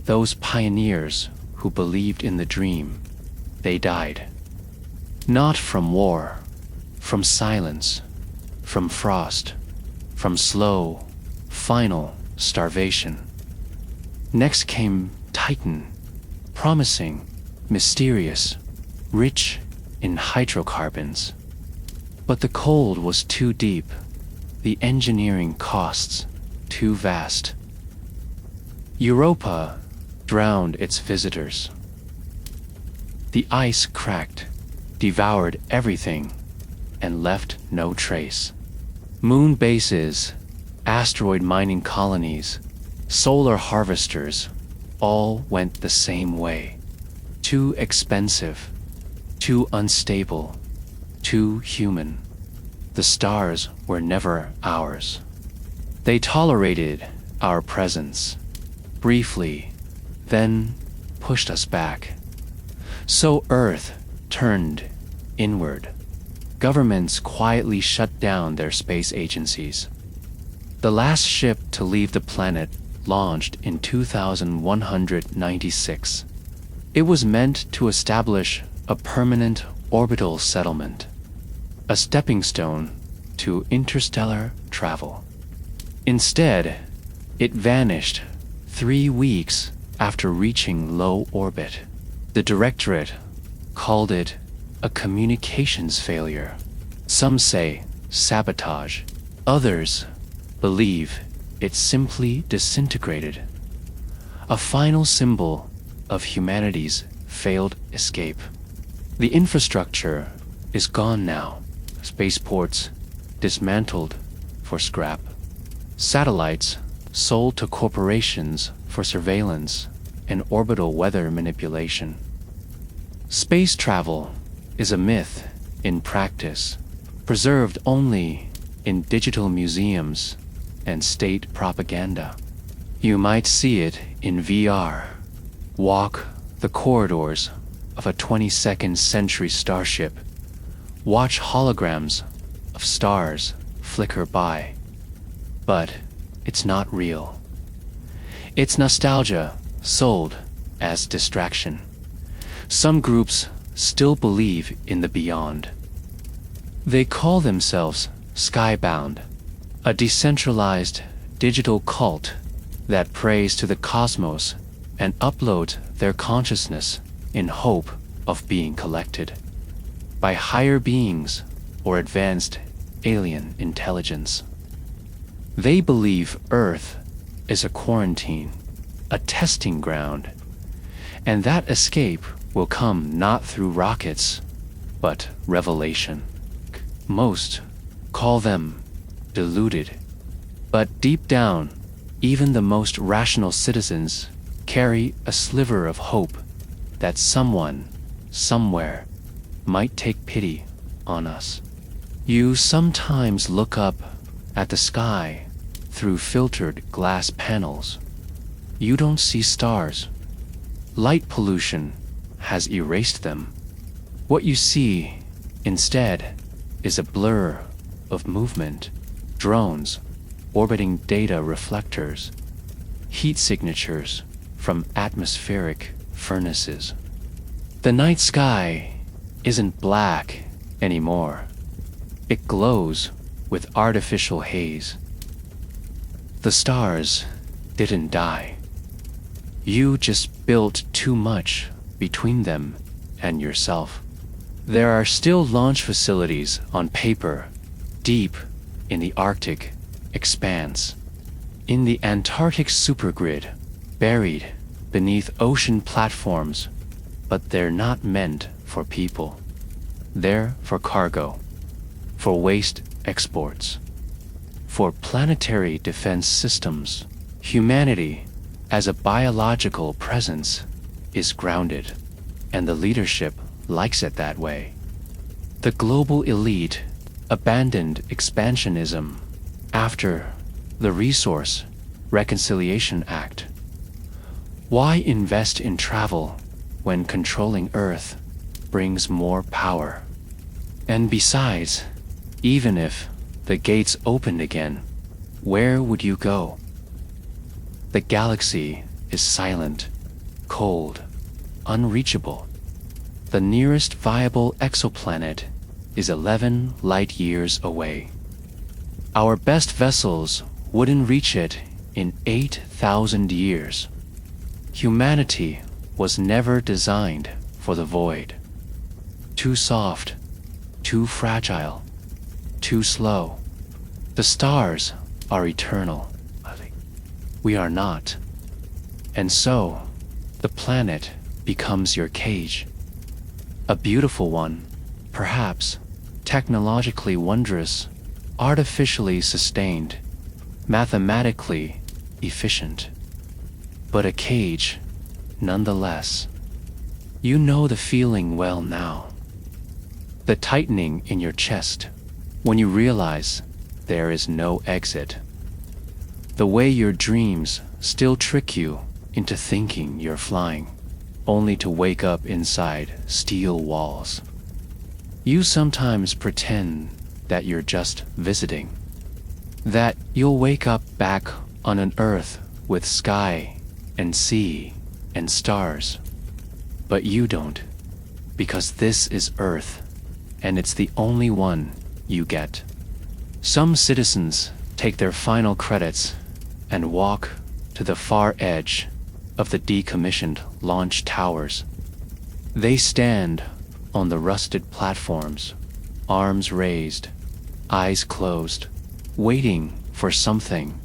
those pioneers who believed in the dream, they died. Not from war, from silence, from frost, from slow, final starvation. Next came Titan, promising, mysterious, rich in hydrocarbons. But the cold was too deep, the engineering costs too vast. Europa drowned its visitors. The ice cracked, devoured everything, and left no trace. Moon bases, asteroid mining colonies, solar harvesters, all went the same way. Too expensive, too unstable, too human. The stars were never ours. They tolerated our presence, briefly, then pushed us back. So Earth turned inward. Governments quietly shut down their space agencies. The last ship to leave the planet launched in 2196. It was meant to establish a permanent orbital settlement, a stepping stone to interstellar travel. Instead, it vanished 3 weeks after reaching low orbit. The directorate called it a communications failure. Some say sabotage. Others believe it simply disintegrated. A final symbol of humanity's failed escape. The infrastructure is gone now. Spaceports dismantled for scrap. Satellites sold to corporations for surveillance and orbital weather manipulation. Space travel is a myth in practice, preserved only in digital museums and state propaganda. You might see it in VR. Walk the corridors of a 22nd century starship. Watch holograms of stars flicker by. But it's not real. It's nostalgia sold as distraction. Some groups still believe in the beyond. They call themselves Skybound, a decentralized digital cult that prays to the cosmos and uploads their consciousness in hope of being collected by higher beings or advanced alien intelligence. They believe Earth is a quarantine, a testing ground, and that escape will come not through rockets, but revelation. Most call them deluded, but deep down, even the most rational citizens carry a sliver of hope that someone, somewhere, might take pity on us. You sometimes look up at the sky through filtered glass panels. You don't see stars. Light pollution has erased them. What you see, instead, is a blur of movement, drones, orbiting data reflectors, heat signatures from atmospheric furnaces. The night sky isn't black anymore. It glows with artificial haze. The stars didn't die. You just built too much between them and yourself. There are still launch facilities on paper, deep in the Arctic expanse, in the Antarctic supergrid, buried beneath ocean platforms, but they're not meant for people. They're for cargo, for waste exports, for planetary defense systems. Humanity, as a biological presence, is grounded, and the leadership likes it that way. The global elite abandoned expansionism after the Resource Reconciliation Act. Why invest in travel when controlling Earth brings more power? And besides, even if the gates opened again, where would you go? The galaxy is silent, cold, unreachable. The nearest viable exoplanet is 11 light years away. Our best vessels wouldn't reach it in 8,000 years. Humanity was never designed for the void. Too soft, too fragile, too slow. The stars are eternal. We are not. And so, the planet becomes your cage. A beautiful one, perhaps, technologically wondrous, artificially sustained, mathematically efficient. But a cage, nonetheless. You know the feeling well now. The tightening in your chest when you realize there is no exit. The way your dreams still trick you into thinking you're flying, only to wake up inside steel walls. You sometimes pretend that you're just visiting, that you'll wake up back on an Earth with sky and sea and stars. But you don't, because this is Earth, and it's the only one you get. Some citizens take their final credits and walk to the far edge of the decommissioned launch towers. They stand on the rusted platforms, arms raised, eyes closed, waiting for something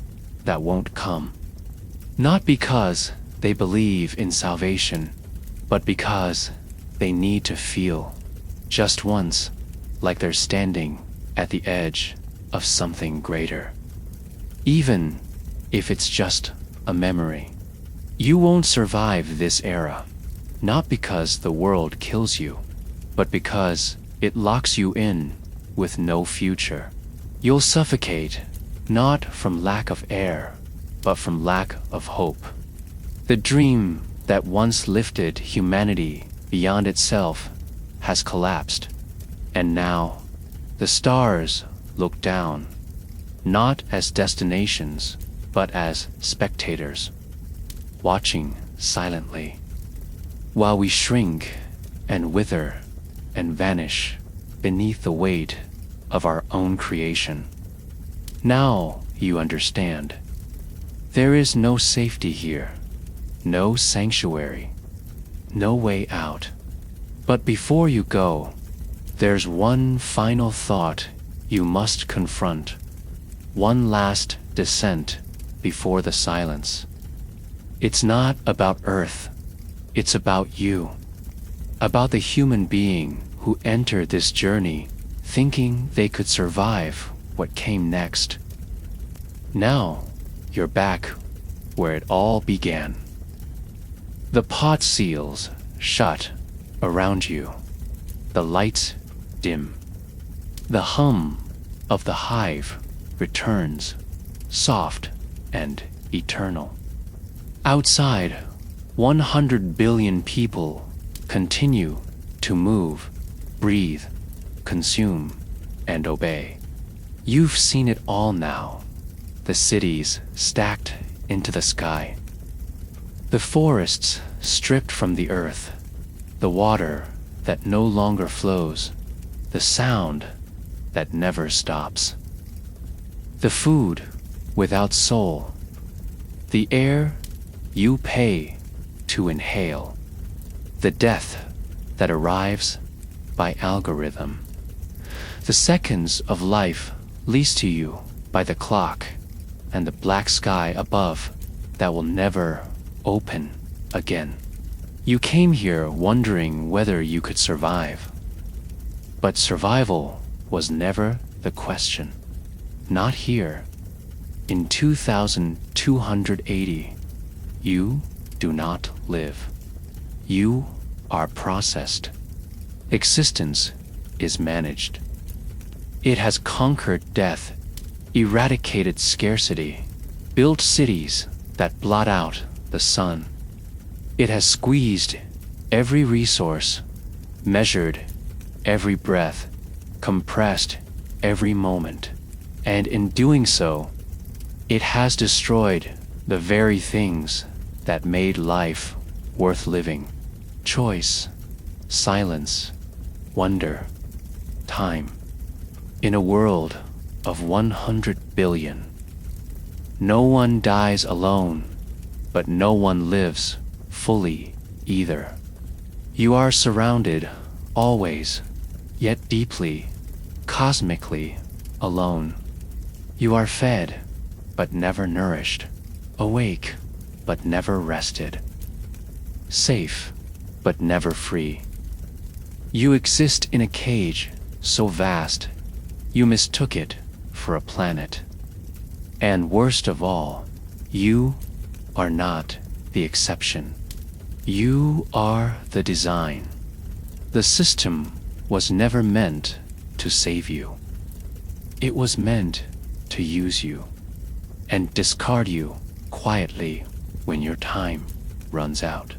that won't come. Not because they believe in salvation, but because they need to feel, just once, like they're standing at the edge of something greater. Even if it's just a memory. You won't survive this era, not because the world kills you, but because it locks you in with no future. You'll suffocate, not from lack of air, but from lack of hope. The dream that once lifted humanity beyond itself has collapsed, and now the stars look down, not as destinations, but as spectators, watching silently, while we shrink and wither and vanish beneath the weight of our own creation. Now you understand. There is no safety here, no sanctuary, no way out. But before you go, there's one final thought you must confront, one last descent before the silence. It's not about Earth, it's about you, about the human being who entered this journey thinking they could survive what came next. Now, you're back where it all began. The pot seals shut around you, the lights dim. The hum of the hive returns, soft and eternal. Outside, 100 billion people continue to move breathe, consume, and obey. You've seen it all now. The cities stacked into the sky. The forests stripped from the earth. The water that no longer flows. The sound that never stops. The food without soul. The air you pay to inhale. The death that arrives by algorithm. The seconds of life leased to you by the clock, and the black sky above that will never open again. You came here wondering whether you could survive. But survival was never the question. Not here. In 2280, you do not live. You are processed. Existence is managed. It has conquered death, eradicated scarcity, built cities that blot out the sun. It has squeezed every resource, measured every breath, compressed every moment, and in doing so, it has destroyed the very things that made life worth living. Choice, silence, wonder, time. In a world of 100 billion, no one dies alone, but no one lives fully either. You are surrounded always, yet deeply, cosmically alone. You are fed, but never nourished, awake, but never rested, safe, but never free. You exist in a cage so vast, you mistook it for a planet. And worst of all, you are not the exception. You are the design. The system was never meant to save you. It was meant to use you and discard you quietly when your time runs out.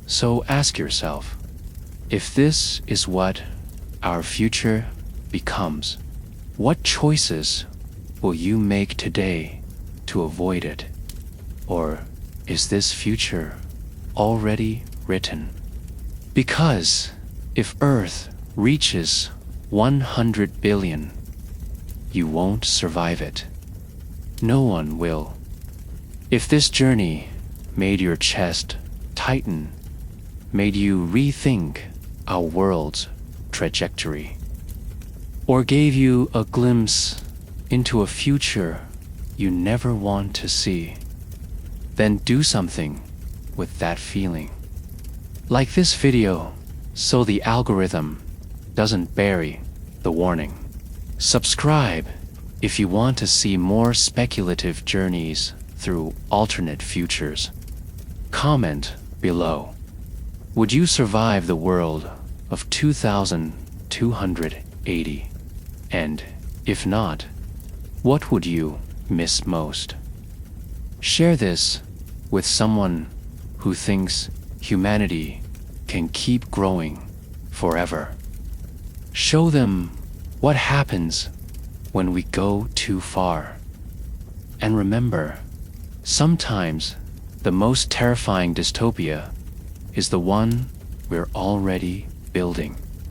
So ask yourself, if this is what our future becomes, what choices will you make today to avoid it? Or is this future already written? Because if Earth reaches 100 billion, you won't survive it. No one will. If this journey made your chest tighten, made you rethink our world's trajectory, or gave you a glimpse into a future you never want to see, then do something with that feeling. Like this video, so the algorithm doesn't bury the warning. Subscribe if you want to see more speculative journeys through alternate futures. Comment below. Would you survive the world of 2280? And if not, what would you miss most? Share this with someone who thinks humanity can keep growing forever. Show them what happens when we go too far. And remember, sometimes the most terrifying dystopia is the one we're already building.